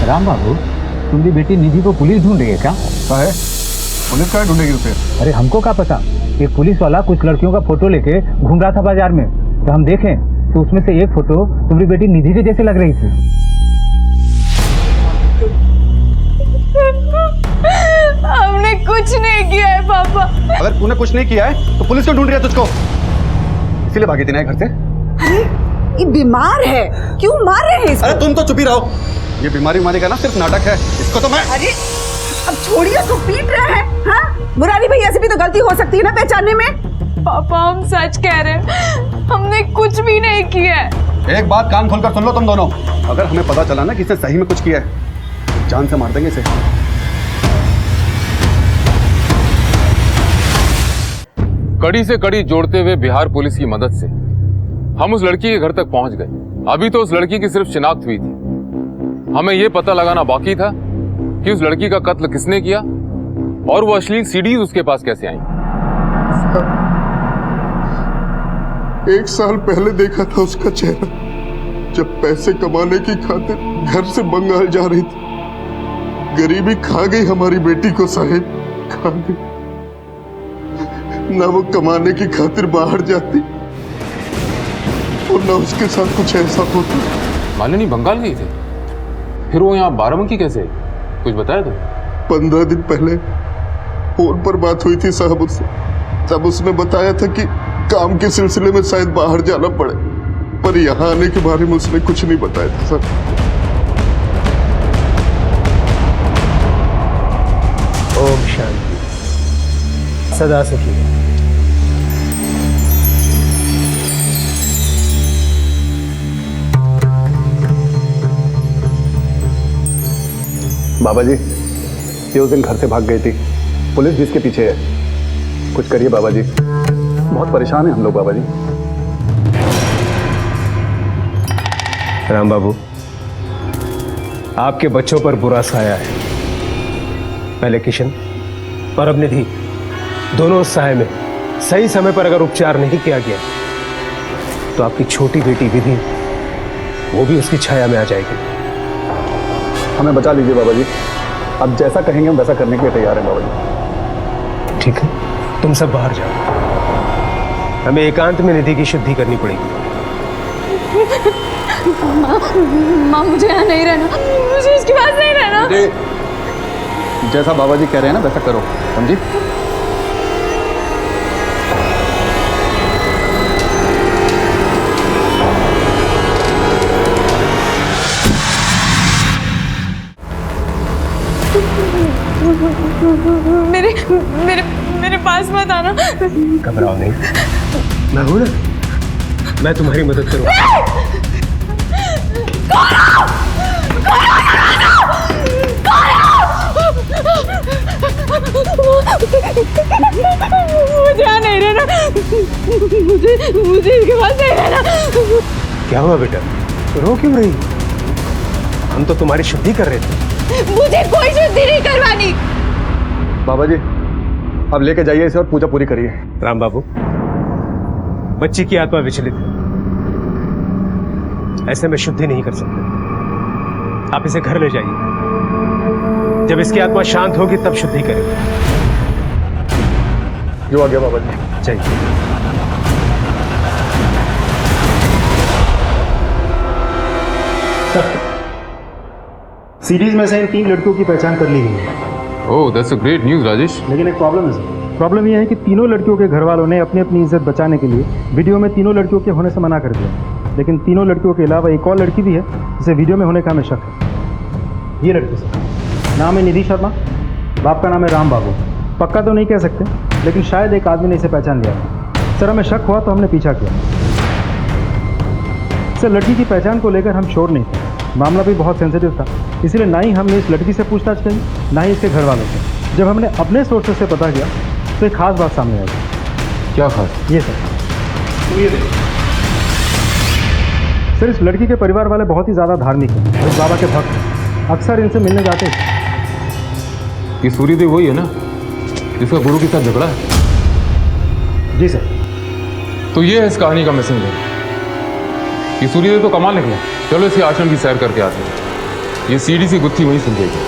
राम बाबू, तुम्हारी बेटी निधि को पुलिस ढूंढ रही है क्या? है पुलिस क्या ढूंढेगी उसे? अरे हमको क्या पता, एक पुलिस वाला कुछ लड़कियों का फोटो लेके घूम रहा था बाजार में, तो हम देखें तो उसमें से एक फोटो तुम्हारी बेटी निधि के जैसे लग रही थी। हमने कुछ नहीं किया है पापा। अगर तूने कुछ नहीं किया है तो पुलिस क्यों ढूंढ रही है तुझको? इसीलिए भागी थी ना घर से? अरे ये बीमार है, क्यों मार रहे हैं इसको? अरे तुम तो चुप ही रहो, ये बीमारी मारी का ना सिर्फ नाटक है, इसको तो मैं। अरे अब छोड़िए, उसको पीट रहे हैं। हाँ, मुरारी भैया से भी तो गलती हो सकती है ना पहचानने में। पापा हम सच कह रहे हैं, हमने कुछ भी नहीं किया है। एक बात कान खोलकर सुन लो तुम दोनों, अगर हमें पता चला ना कि इसने सही में कुछ किया है, जान से मार देंगे इसे। कड़ी से कड़ी जोड़ते हुए बिहार पुलिस की मदद से हम उस लड़की के घर तक पहुंच गए। अभी तो उस लड़की की सिर्फ शिनाख्त हुई थी, हमें यह पता लगाना बाकी था कि उस लड़की का कत्ल किसने किया और वो अश्लील सीडीज उसके पास कैसे आई। 1 साल पहले देखा था उसका चेहरा, जब पैसे कमाने की खातिर घर से बंगाल जा रही थी। गरीबी खा गई हमारी बेटी को साहिब, खा गई। ना वो कमाने की खातिर बाहर जाती और ना उसके साथ कुछ ऐसा होता। मालिनी बंगाल गई थी, फिर वो यहाँ बाराबंकी कैसे? कुछ बताया तुम? 15 दिन पहले फोन पर बात हुई थी साहब उससे, तब उसने बताया था कि काम के सिलसिले में शायद बाहर जाना पड़े, पर यहाँ आने के बारे में उसने कुछ नहीं बताया था सर। ओम शांति, सदा सुखी। बाबा जी, ये उस दिन घर से भाग गई थी, पुलिस जिसके पीछे है। कुछ करिए बाबा जी, बहुत परेशान हैं हम लोग बाबा जी। राम बाबू, आपके बच्चों पर बुरा साया है, पहले किशन और अब निधि। दोनों साय में सही समय पर अगर उपचार नहीं किया गया तो आपकी छोटी बेटी विधि, वो भी उसकी छाया में आ जाएगी। हमें बचा लीजिए बाबा जी, अब जैसा कहेंगे हम वैसा करने के लिए तैयार हैं बाबा जी। ठीक है, तुम सब बाहर जाओ, हमें एकांत में निधि की शुद्धि करनी पड़ेगी। माँ मुझे यहाँ नहीं रहना, मुझे इसके पास नहीं रहना। जैसा बाबा जी कह रहे हैं ना वैसा करो, समझी? मेरे मेरे मेरे पास मत आना। घबराओ नहीं, मैं हूं ना। मैं तुम्हारी मदद करूंगा। मुझे यहाँ नहीं रहना, मुझे इसके पास नहीं रहना। क्या हुआ बेटा, रो क्यों रही? हम तो तुम्हारी शुद्धि कर रहे थे। मुझे कोई शुद्धि नहीं करवानी। बाबा जी, अब लेके जाइए इसे और पूजा पूरी करिए। राम बाबू, बच्ची की आत्मा विचलित है, ऐसे में शुद्धि नहीं कर सकते। आप इसे घर ले जाइए, जब इसकी आत्मा शांत होगी तब शुद्धि करेंगे। जो आ गया बाबा जी। चाहिए सीरीज में से इन 3 लड़कियों की पहचान कर ली गई है। Oh, that's a great news Rajesh. लेकिन एक प्रॉब्लम है सर। प्रॉब्लम यह है कि तीनों लड़कियों के घर वालों ने अपनी अपनी इज्जत बचाने के लिए वीडियो में तीनों लड़कियों के होने से मना कर दिया। लेकिन तीनों लड़कियों के अलावा एक और लड़की भी है जिसे वीडियो में होने का हमें शक है। ये लड़की सर, नाम है निधि शर्मा, बाप का नाम है राम बाबू। पक्का तो नहीं कह सकते, लेकिन शायद एक आदमी ने इसे पहचान लिया था। सर, हमें शक हुआ तो हमने पीछा किया। सर, लड़की की पहचान को लेकर हम श्योर नहीं थे, मामला भी बहुत सेंसिटिव था, इसलिए ना ही हमने इस लड़की से पूछताछ की, ना ही इसके घर वालों से। जब हमने अपने सोर्सेस से पता किया तो एक खास बात सामने आई। क्या खास? ये सर, ये देखिए सर, इस लड़की के परिवार वाले बहुत ही ज़्यादा धार्मिक हैं, इस बाबा के भक्त हैं, अक्सर इनसे मिलने जाते हैं। ये सूर्यदेव वही है ना जिसका गुरु के साथ झगड़ा है? जी सर। तो ये है इस कहानी का मैसेंजर। ये सूर्यदेव तो कमाल निकला। चलो इसके आश्रम की सैर करके आते हैं। ये सीढ़ी सी गुत्थी वहीं सुलझेगी।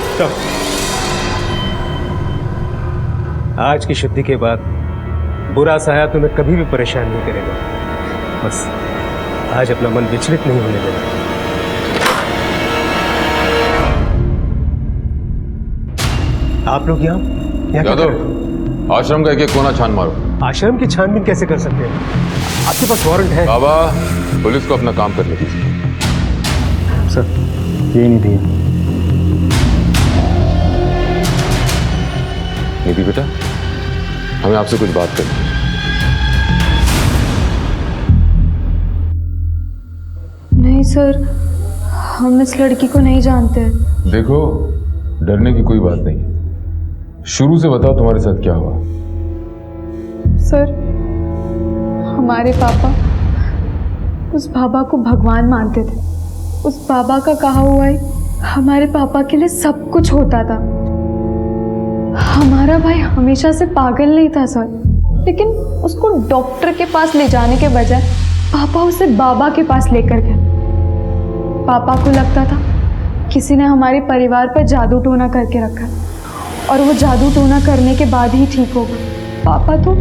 आज की शुद्धि के बाद बुरा साया तुम्हें कभी भी परेशान नहीं करेगा। बस आज अपना मन विचलित नहीं होने देना। आप लोग यहाँ क्या कर रहे हो? आश्रम का एक कोना छान मारो। आश्रम की छानबीन कैसे कर सकते हैं? आपके पास वारंट है? बाबा, पुलिस को अपना काम करने दीजिए। सर, ये नहीं दिया। निधि बेटा, हमें आपसे कुछ बात करनी है। नहीं सर, हम इस लड़की को नहीं जानते। देखो, डरने की कोई बात नहीं है। शुरू से बताओ तुम्हारे साथ क्या हुआ? सर, हमारे पापा उस बाबा को भगवान मानते थे। उस बाबा का कहा हुआ ही हमारे पापा के लिए सब कुछ होता था। हमारा भाई हमेशा से पागल नहीं था सर, लेकिन उसको डॉक्टर के पास ले जाने के बजाय पापा उसे बाबा के पास लेकर गए। पापा को लगता था किसी ने हमारे परिवार पर जादू टोना करके रखा और वो जादू टोना करने के बाद ही ठीक होगा। पापा तो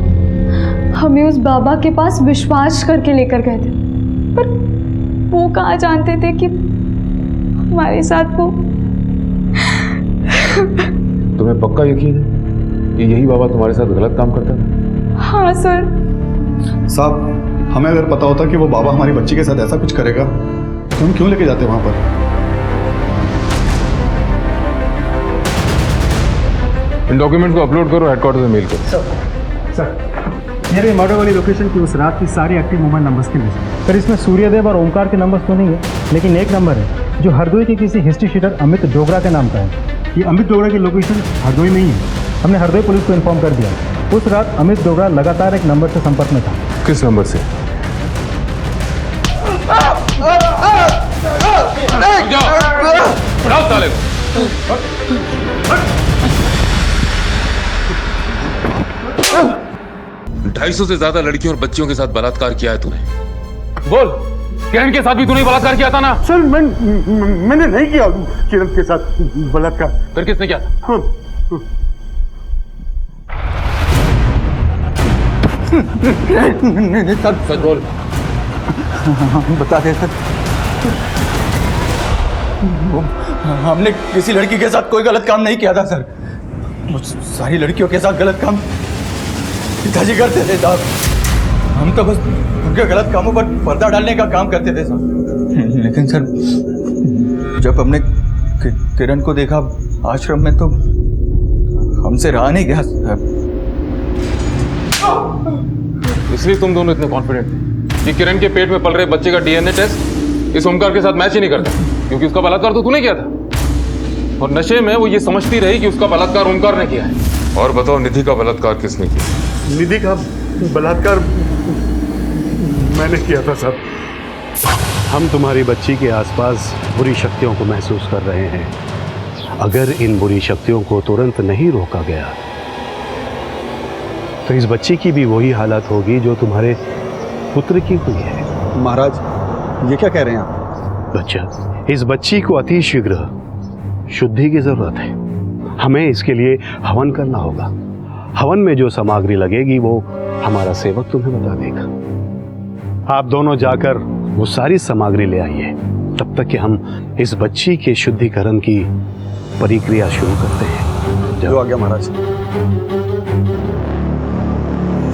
हमें उस बाबा के पास विश्वास करके लेकर गए थे, पर वो कहाँ जानते थे कि हमारे साथ वो। तुम्हें पक्का यकीन है कि यही बाबा तुम्हारे साथ गलत काम करता था? हाँ सर। साहब, हमें अगर पता होता कि वो बाबा हमारी बच्ची के साथ ऐसा कुछ करेगा तो हम क्यों लेके जाते वहां पर? इन डॉक्यूमेंट्स को अपलोड करो, हेडक्वार्टर में मेल करो। सर, ये मर्डर वाली लोकेशन की उस रात की सारी एक्टिव मोबाइल नंबर्स की लिस्ट। सर, इसमें सूर्यदेव और ओमकार के नंबर्स तो नहीं है, लेकिन एक नंबर है जो हरदोई के किसी हिस्ट्री शीटर अमित डोगरा के नाम का है। ये अमित डोगरा की लोकेशन हरदोई में ही है। हमने हरदोई पुलिस को इन्फॉर्म कर दिया। उस रात अमित डोगरा लगातार एक नंबर से संपर्क में था। किस नंबर से? साले 250 से ज्यादा लड़कियों और बच्चियों के साथ बलात्कार किया है तूने। बोल, किरण के साथ भी तूने बलात्कार किया था ना? सर, मैंने नहीं किया किरण के साथ बलात्कार। फिर किसने किया था? हाँ। नहीं सर, सच बोल। बता दे सर, हमने किसी लड़की के साथ कोई गलत काम नहीं किया था सर। सारी लड़कियों के साथ गलत काम पिताजी करते थे साहब। हम तो बस उनके गलत कामों पर पर्दा डालने का काम करते थे साहब। लेकिन सर, जब हमने किरण को देखा आश्रम में तो हमसे रहा नहीं गया सर। इसलिए तुम दोनों इतने कॉन्फिडेंट थे? कि किरण के पेट में पल रहे बच्चे का डीएनए टेस्ट इस ओमकार के साथ मैच ही नहीं करता, क्योंकि उसका बलात्कार तो तूने किया था और नशे में वो ये समझती रही कि उसका बलात्कार ओमकार ने किया है। और बताओ निधि का बलात्कार किसने किया? निधि का बलात्कार मैंने किया था सर। हम तुम्हारी बच्ची के आसपास बुरी शक्तियों को महसूस कर रहे हैं। अगर इन बुरी शक्तियों को तुरंत नहीं रोका गया तो इस बच्ची की भी वही हालत होगी जो तुम्हारे पुत्र की हुई है। महाराज ये क्या कह रहे हैं आप? बच्चा, इस बच्ची को अति शीघ्र शुद्धि की जरूरत है। हमें इसके लिए हवन करना होगा। हवन में जो सामग्री लगेगी वो हमारा सेवक तुम्हें बता देगा। आप दोनों जाकर वो सारी सामग्री ले आइए, तब तक कि हम इस बच्ची के शुद्धिकरण की प्रक्रिया शुरू करते हैं। जो आ गया महाराज।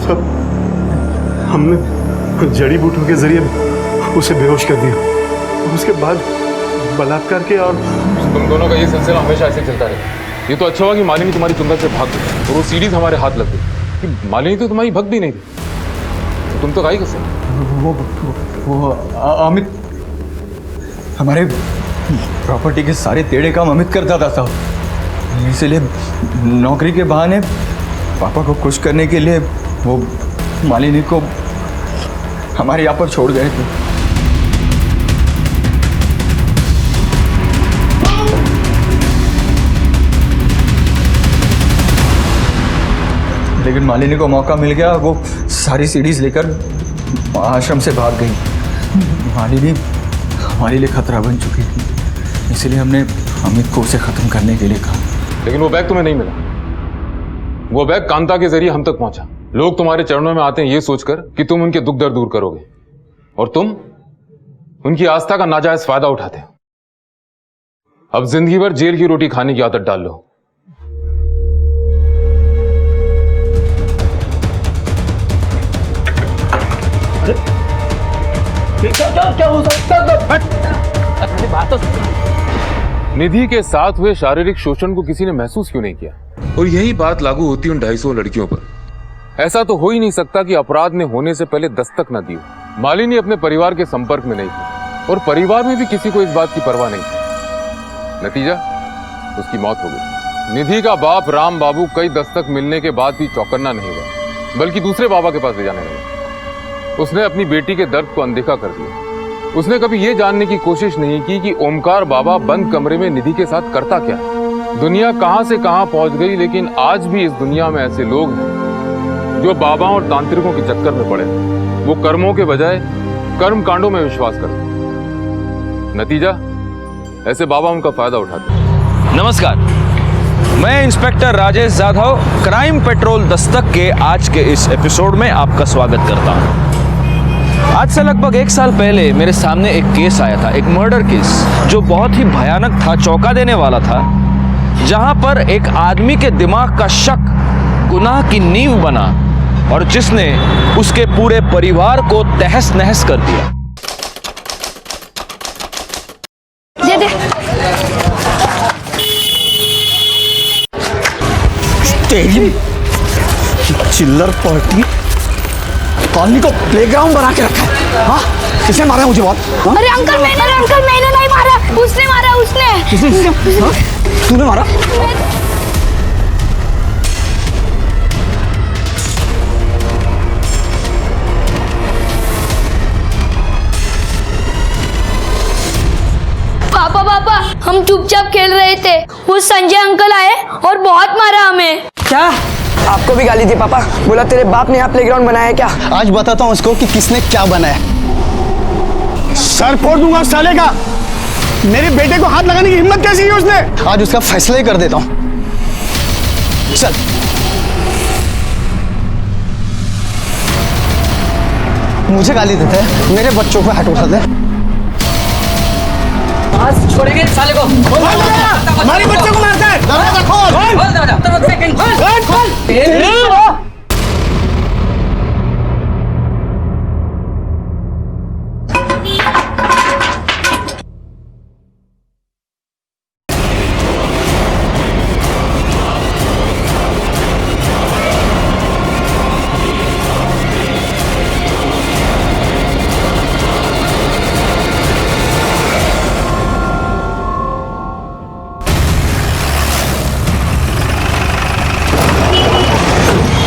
सब हमने जड़ी बूटियों के जरिए उसे बेहोश कर दिया, उसके बाद बलात्कार के। और तुम दोनों का ये सिलसिला हमेशा ऐसे चलता रहे। ये तो अच्छा हुआ कि मालिनी तुम्हारी चुंगल से भाग गई और वो सीढ़ी हमारे हाथ लग गई। कि मालिनी तो तुम्हारी भक्त भी नहीं थी, तो तुम तो गाई कैसे? वो अमित हमारे प्रॉपर्टी के सारे टेढ़े काम अमित करता था साहब, इसलिए नौकरी के बहाने पापा को खुश करने के लिए वो मालिनी को हमारे यहाँ पर छोड़ गए थे। लेकिन मालिनी को मौका मिल गया, वो सारी सीढ़ीज लेकर आश्रम से भाग गई। मालिनी हमारे लिए खतरा बन चुकी थी, इसलिए हमने अमित को उसे खत्म करने के लिए कहा। लेकिन वो बैग तुम्हें नहीं मिला। वो बैग कांता के जरिए हम तक पहुंचा। लोग तुम्हारे चरणों में आते हैं ये सोचकर कि तुम उनके दुख दर्द दूर करोगे, और तुम उनकी आस्था का नाजायज फायदा उठाते हो। अब जिंदगी भर जेल की रोटी खाने की आदत डाल लो। क्या हो सकता? बात तो निधि के साथ हुए शारीरिक शोषण को किसी ने महसूस क्यों नहीं किया? और यही बात लागू होती उन 250 लड़कियों पर। ऐसा तो हो ही नहीं सकता कि अपराध ने होने से पहले दस्तक न दी हो। मालिनी अपने परिवार के संपर्क में नहीं थी और परिवार में भी किसी को इस बात की परवाह नहीं थी। नतीजा, उसकी मौत हो गई। निधि का बाप राम बाबू कई दस्तक मिलने के बाद भी चौकन्ना नहीं हुआ, बल्कि दूसरे बाबा के पास ले जाने लगा। उसने अपनी बेटी के दर्द को अनदेखा कर दिया। उसने कभी यह जानने की कोशिश नहीं की कि ओमकार बाबा बंद कमरे में निधि के साथ करता क्या है। दुनिया कहां से कहां पहुंच गई, लेकिन आज भी इस दुनिया में ऐसे लोग हैं जो बाबाओं और तांत्रिकों के चक्कर में पड़े। वो कर्मों के बजाय कर्म कांडों में विश्वास करते। नतीजा, ऐसे बाबा उनका फायदा उठाते। नमस्कार, मैं inspector Rajesh Jadhav crime petrol Dastak के आज के इस एपिसोड में आपका स्वागत करता हूं। आज से लगभग 1 साल पहले मेरे सामने एक केस आया था, एक मर्डर केस जो बहुत ही भयानक था, चौंका देने वाला था, जहां पर एक आदमी के दिमाग का शक गुनाह की नींव बना और जिसने उसके पूरे परिवार को तहस नहस कर दिया। दे दे। तेरी चिल्लर पार्टी कॉलोनी को प्लेग्राउंड बना के रखा है। हाँ, किसने मारा मुझे बहुत? हाँ? अरे अंकल मैंने नहीं मारा, उसने मारा। किसने? हाँ? तूने मारा? पापा हम चुपचाप खेल रहे थे, वो संजय अंकल आए और बहुत मारा हमें। क्या? आपको भी गाली दी पापा? बोला तेरे बाप ने यहाँ प्लेग्राउंड बनाया है क्या? आज बताता हूँ उसको कि किसने क्या बनाया। सर फोड़ दूंगा साले का। मेरे बेटे को हाथ लगाने की हिम्मत कैसी की उसने? आज उसका फैसला ही कर देता हूँ। चल। मुझे गाली देते हैं, मेरे बच्चों को हाथ उठाते हैं। आज छोड़ेंगे साले को। हमारे बच्चों को मारता है। दरवाजा खोल।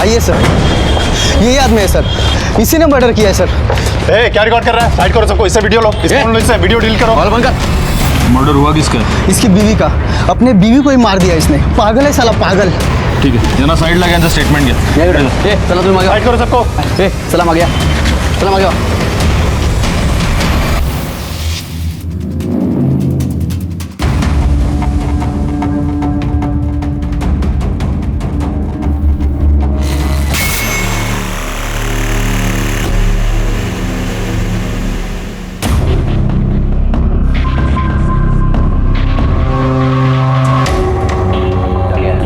आइए सर, यही आदमी है सर, इसी ने मर्डर किया है सर। क्या रिकॉर्ड कर रहा है? साइड करो सबको, इससे वीडियो लो, इससे वीडियो डील करो। मर्डर हुआ किसका? इसकी बीवी का, अपने बीवी को ही मार दिया इसने। पागल है साला, पागल। ठीक है, जना साइड लगा स्टेटमेंट गया। चलो तुम आ गया, साइड करो सबको। सलाम आ गया, सलाम आ गया।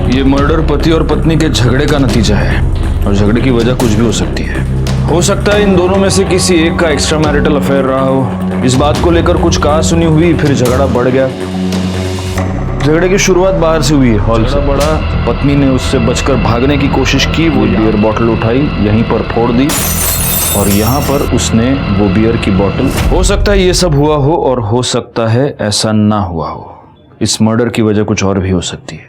ये मर्डर पति और पत्नी के झगड़े का नतीजा है और झगड़े की वजह कुछ भी हो सकती है। हो सकता है इन दोनों में से किसी एक का एक्स्ट्रा मैरिटल अफेयर रहा हो। इस बात को लेकर कुछ कहा सुनी हुई, फिर झगड़ा बढ़ गया। झगड़े की शुरुआत बाहर से हुई, हॉल से बढ़ा। पत्नी ने उससे बचकर भागने की कोशिश की, वो बियर बॉटल उठाई, यहीं पर फोड़ दी और यहाँ पर उसने वो बियर की बॉटल। हो सकता है ये सब हुआ हो और हो सकता है ऐसा ना हुआ हो। इस मर्डर की वजह कुछ और भी हो सकती है।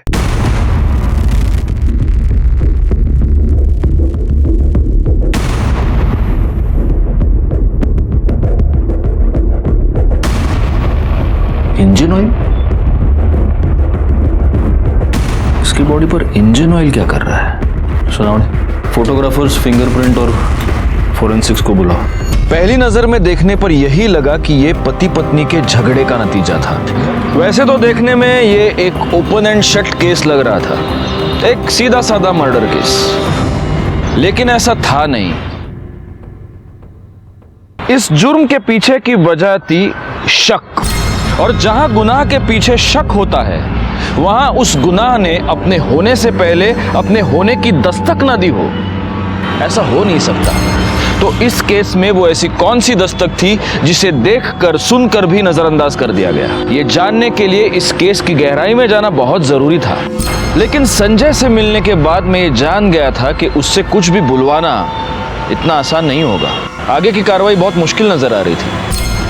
Engine oil? इसकी बॉडी पर इंजन ऑयल क्या कर रहा है? सुनाओ। फोटोग्राफर्स, फिंगरप्रिंट और फोरेंसिक्स को बुलाओ। पहली नजर में देखने पर यही लगा कि ये पति पत्नी के झगड़े का नतीजा था। वैसे तो देखने में ये एक ओपन एंड शट केस लग रहा था, एक सीधा साधा मर्डर केस, लेकिन ऐसा था नहीं। इस जुर्म के पीछे की वजह थी शक, और जहां गुनाह के पीछे शक होता है वहां उस गुनाह ने अपने होने से पहले अपने होने की दस्तक न दी हो। ऐसा हो नहीं सकता। तो इस केस में वो ऐसी कौन सी दस्तक थी जिसे देखकर सुनकर भी नजरअंदाज कर दिया गया? ये जानने के लिए इस केस की गहराई में जाना बहुत जरूरी था। लेकिन संजय से मिलने के बाद मैं ये जान गया था कि उससे कुछ भी बुलवाना इतना आसान नहीं होगा। आगे की कार्रवाई बहुत मुश्किल नजर आ रही थी।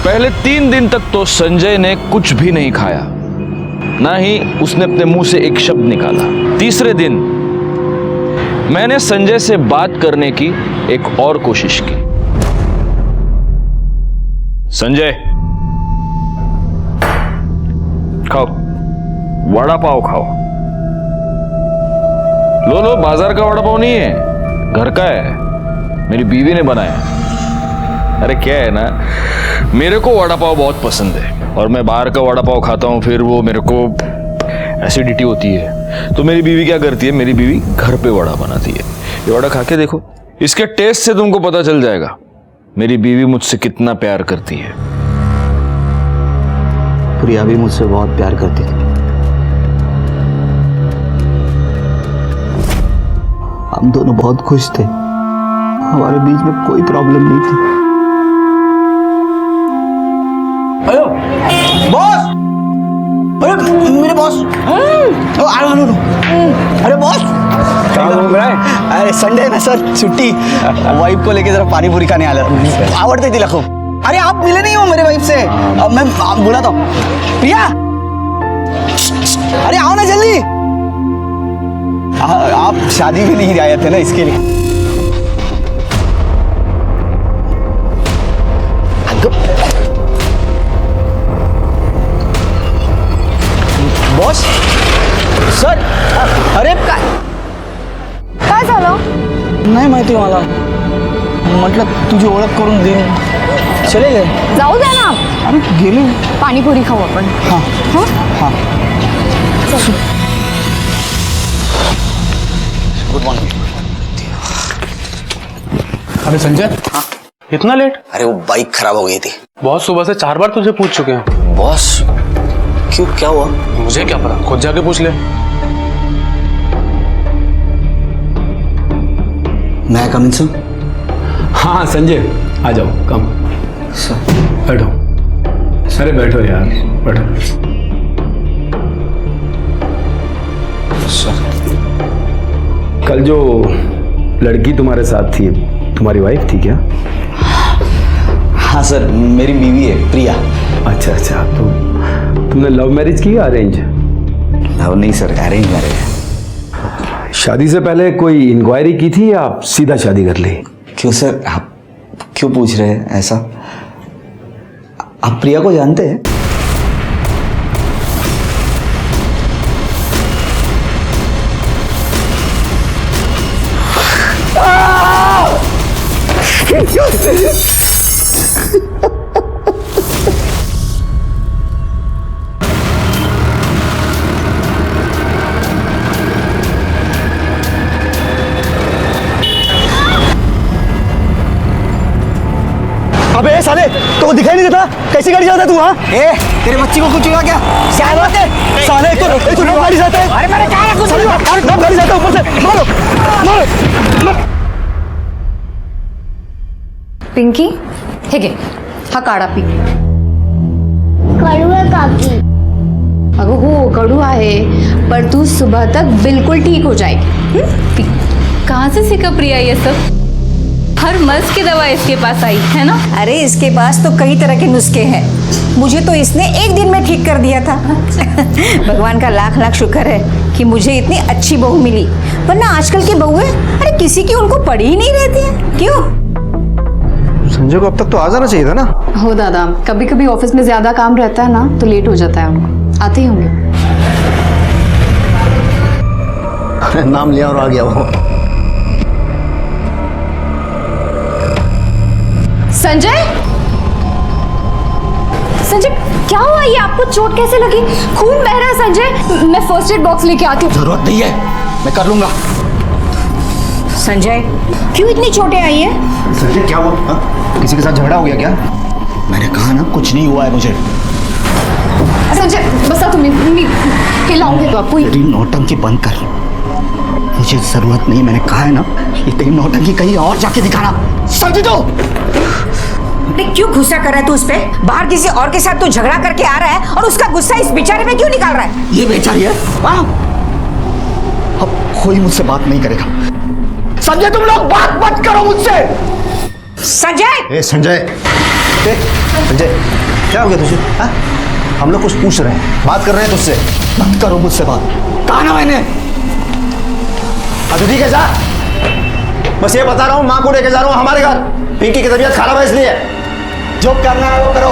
पहले 3 दिन तक तो संजय ने कुछ भी नहीं खाया, ना ही उसने अपने मुंह से एक शब्द निकाला। तीसरे दिन मैंने संजय से बात करने की एक और कोशिश की। संजय, खाओ, वड़ा पाव खाओ। लो लो, बाजार का वड़ा पाव नहीं है, घर का है, मेरी बीवी ने बनाया। अरे क्या है ना, मेरे को वड़ा पाव बहुत पसंद है और मैं बाहर का वड़ा पाव खाता हूँ, फिर वो मेरे को एसिडिटी होती है। तो मेरी बीवी क्या करती है, मेरी बीवी घर पे वड़ा बनाती है। ये वड़ा खा के देखो, इसके टेस्ट से तुमको पता चल जाएगा मेरी बीवी मुझसे कितना प्यार करती है। प्रिया भी मुझसे बहुत प्यार करती थी। हम दोनों बहुत खुश थे, हमारे बीच में कोई प्रॉब्लम नहीं थी। हेलो बॉस, अरे मेरे बॉस, अरे बॉस क्या घूम रहा है? अरे संडे ना सर, छुट्टी, वाइफ को लेके जरा पानी पूरी खाने आ रहा, आवड़ते थी लखो। अरे आप मिले नहीं हो मेरे वाइफ से? मैं बोला था प्रिया, अरे आओ ना जल्दी। आप शादी में नहीं आए थे ना, इसके लिए। बॉस सर, अरे काय झालं? नाही माहिती मला, म्हटलं तुझी ओळख करून देईन, चले गए। जाऊ द्या ना, अरे गेले। पाणीपुरी खाऊ आपण। हाँ हाँ, गुड मॉर्निंग। अरे संजय, हाँ इतना लेट? अरे वो बाइक खराब हो गई थी। बॉस सुबह से 4 बार तुझे पूछ चुके हैं। बॉस क्यों, क्या हुआ? मुझे क्या पता, खुद जाके पूछ ले। मैं कम इन सर? हाँ संजय, आ जाओ, कम बैठो। अरे बैठो यार, बैठो। सर, कल जो लड़की तुम्हारे साथ थी, तुम्हारी वाइफ थी क्या? हाँ सर, मेरी बीवी है प्रिया। अच्छा अच्छा, तो तुमने लव मैरिज की या अरेंज? लव नहीं सर, अरेंज मैरिज है। शादी से पहले कोई इंक्वायरी की थी या आप सीधा शादी कर ली? क्यों सर, आप क्यों पूछ रहे हैं ऐसा? आप प्रिया को जानते हैं? अबे साले, तो दिखाई नहीं देता? कैसी गाड़ी चलाता तू? हाँ, तेरे बच्ची को कुछ हुआ क्या? साले एक तो नौ गाड़ी जाता है। अरे मैंने कहा कुछ नहीं हुआ। नौ गाड़ी जाता है ऊपर से। मारो मारो। पिंकी हेगे हा काढा पी. कडू आहे काकी. अगं हो कडू आहे पर तू सुबह तक बिल्कुल ठीक हो जाएगी. पी. कहाँ से सीखा प्रिया ये सब? हर मर्ज की दवा इसके पास आई है ना. अरे इसके पास तो कई तरह के नुस्खे हैं. मुझे तो इसने एक दिन में ठीक कर दिया था. भगवान का लाख लाख शुक्र है कि मुझे इतनी अच्छी बहू मिली, वरना आजकल की बहुएं अरे किसी की उनको पड़ी ही नहीं रहती है. क्यों? संजय को अब तक तो आ जाना चाहिए था ना. हो दादा, कभी कभी ऑफिस में ज्यादा काम रहता है ना तो लेट हो जाता है उनको. आते ही होंगे. नाम लिया और आ गया वो. संजय, संजय क्या हुआ? ये आपको चोट कैसे लगी? खून बह रहा है संजय. मैं फर्स्ट एड बॉक्स लेके आती हूँ. जरूरत नहीं है, मैं कर लूंगा. संजय क्यों इतनी चोटें आई है? संजय क्या हुआ? हा? किसी के साथ झगड़ा हो गया क्या? मैंने कहा ना कुछ नहीं हुआ है मुझे. संजय बस तुम हिलाओगे तो आपको. तेरी नौटंकी बंद कर. मुझे जरूरत नहीं. मैंने कहा है ना, ये तेरी नौटंकी कहीं और जाके दिखाना. समझी तो? क्यों गुस्सा कर रहा है तू उस पे? बाहर किसी और के साथ तू झगड़ा करके आ रहा है और उसका गुस्सा इस बेचारे पे क्यों निकाल रहा है? ये बेचारी है. हाँ, अब कोई मुझसे बात नहीं करेगा. संजय तुम लोग बात मत करो मुझसे. संजय! ए संजय, संजय क्या हो गया तुझे? हाँ? हम लोग कुछ पूछ रहे हैं, बात कर रहे हैं तुझसे. मत करो मुझसे बात. कहा ना मैंने. अच्छा ठीक है, जा. बस ये बता रहा हूँ, माँ को लेके जा रहा हूँ हमारे घर. पिंकी की तबीयत खराब है इसलिए. जो करना है वो करो.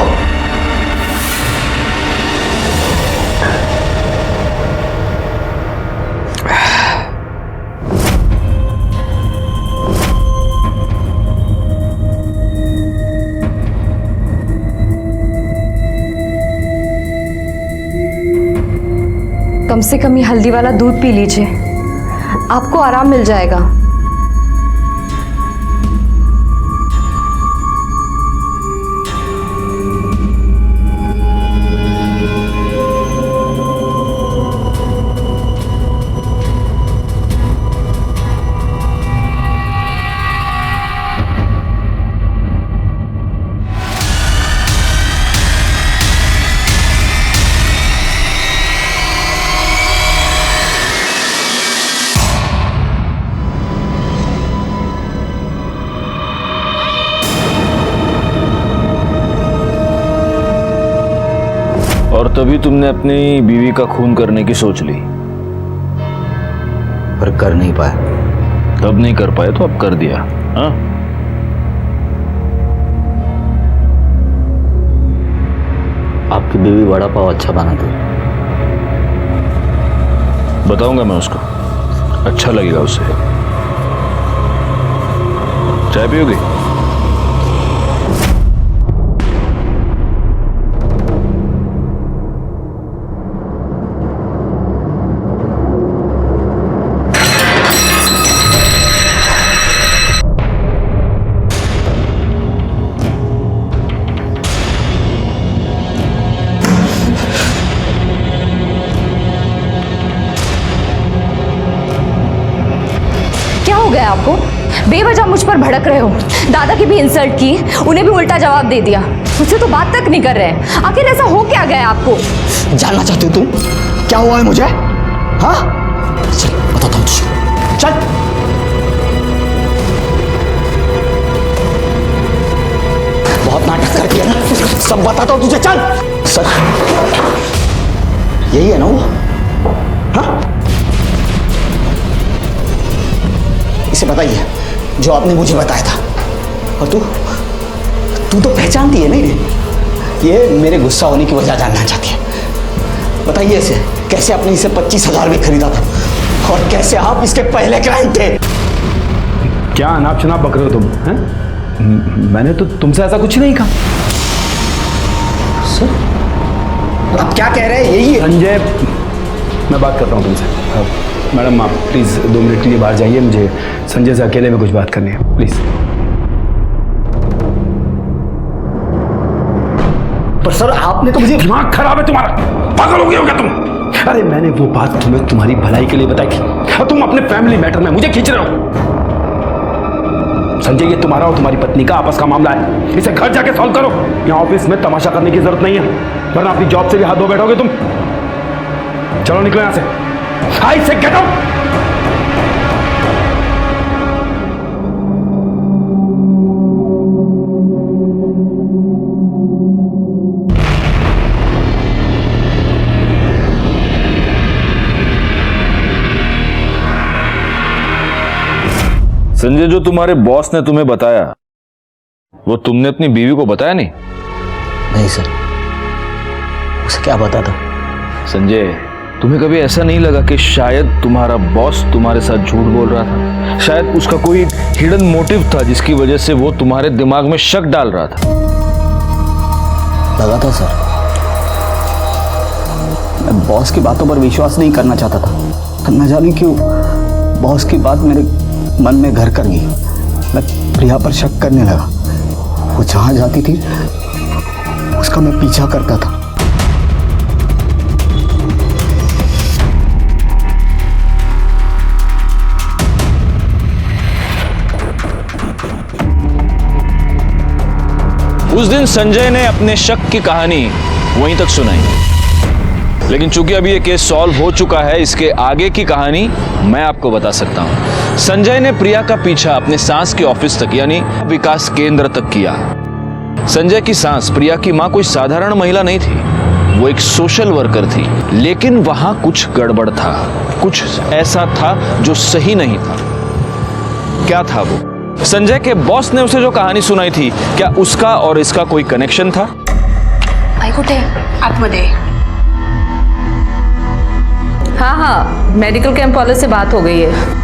कम से कम ये हल्दी वाला दूध पी लीजिए, आपको आराम मिल जाएगा. और तभी तुमने अपनी बीवी का खून करने की सोच ली. पर कर नहीं पाए. तब नहीं कर पाए तो अब कर दिया. हाँ, आपकी बीवी वड़ा पाव अच्छा बनाती. बताऊंगा मैं उसको. अच्छा लगेगा उसे. चाय पियोगी? आपको बेवजह मुझ पर भड़क रहे हो. दादा की भी इंसल्ट की, उन्हें भी उल्टा जवाब दे दिया. मुझसे तो बात तक नहीं कर रहे हैं. आखिर ऐसा हो क्या गया आपको? जानना चाहते हो तुम क्या हुआ है मुझे? हाँ, चल बताता हूँ तुझे. चल. बहुत नाटक कर दिया ना, सब बताता हूँ तुझे. चल. सर यही है ना वो? हाँ, बताइए जो आपने मुझे बताया था। और तू तो पहचानती है नहीं रे, ये मेरे गुस्सा होने की वजह जानना चाहती है। बताइए इसे कैसे आपने इसे 25,000 में खरीदा था और कैसे आप इसके पहले क्लाइंट थे। क्या अनाप शनाप बक रहे हो तुम हैं? मैंने तो तुमसे ऐसा कुछ नहीं कहा। सर आप क्या कह रहे हैं? यही संजय, मैं बात करता हूँ तुमसे। मैडम आप प्लीज़ 2 मिनट के लिए बाहर जाइए, मुझे संजय से अकेले में कुछ बात करनी है, प्लीज़। पर सर आपने तो मुझे, दिमाग खराब है तुम्हारा, पागल हो गए हो क्या तुम? अरे मैंने वो बात तुम्हें तुम्हारी भलाई के लिए बताई थी और तुम अपने फैमिली मैटर में मुझे खींच रहे हो। संजय ये तुम्हारा और तुम्हारी पत्नी का आपस का मामला है, इसे घर जाके सॉल्व करो। यहाँ ऑफिस में तमाशा करने की जरूरत नहीं है, वरना अपनी जॉब से भी हाथ धो बैठोगे तुम। चलो निकलो यहां से, आई से गेट आउट। संजय, जो तुम्हारे बॉस ने तुम्हें बताया वो तुमने अपनी बीवी को बताया नहीं? नहीं सर, उसे क्या पता था? संजय, तुम्हें कभी ऐसा नहीं लगा कि शायद तुम्हारा बॉस तुम्हारे साथ झूठ बोल रहा था? शायद उसका कोई हिडन मोटिव था जिसकी वजह से वो तुम्हारे दिमाग में शक डाल रहा था। लगा था सर, मैं बॉस की बातों पर विश्वास नहीं करना चाहता था। न जाने क्यों बॉस की बात मेरे मन में घर कर गई। मैं प्रिया पर शक करने लगा। वो जहां जाती थी उसका मैं पीछा करता था। उस दिन संजय ने अपने शक की कहानी वहीं तक सुनाई, लेकिन चूंकि अभी ये केस सॉल्व हो चुका है, इसके आगे की कहानी मैं आपको बता सकता हूं। संजय ने प्रिया का पीछा अपने सास के ऑफिस तक यानी विकास केंद्र तक किया। संजय की सास प्रिया की मां कोई साधारण महिला नहीं थी, वो एक सोशल वर्कर थी। लेकिन वहां कुछ गड़बड़ था, कुछ ऐसा था जो सही नहीं था। क्या था वो? संजय के बॉस ने उसे जो कहानी सुनाई थी, क्या उसका और इसका कोई कनेक्शन था? आई कुठे आतमध्ये? हाँ, मेडिकल कैंप वाले से बात हो गई है।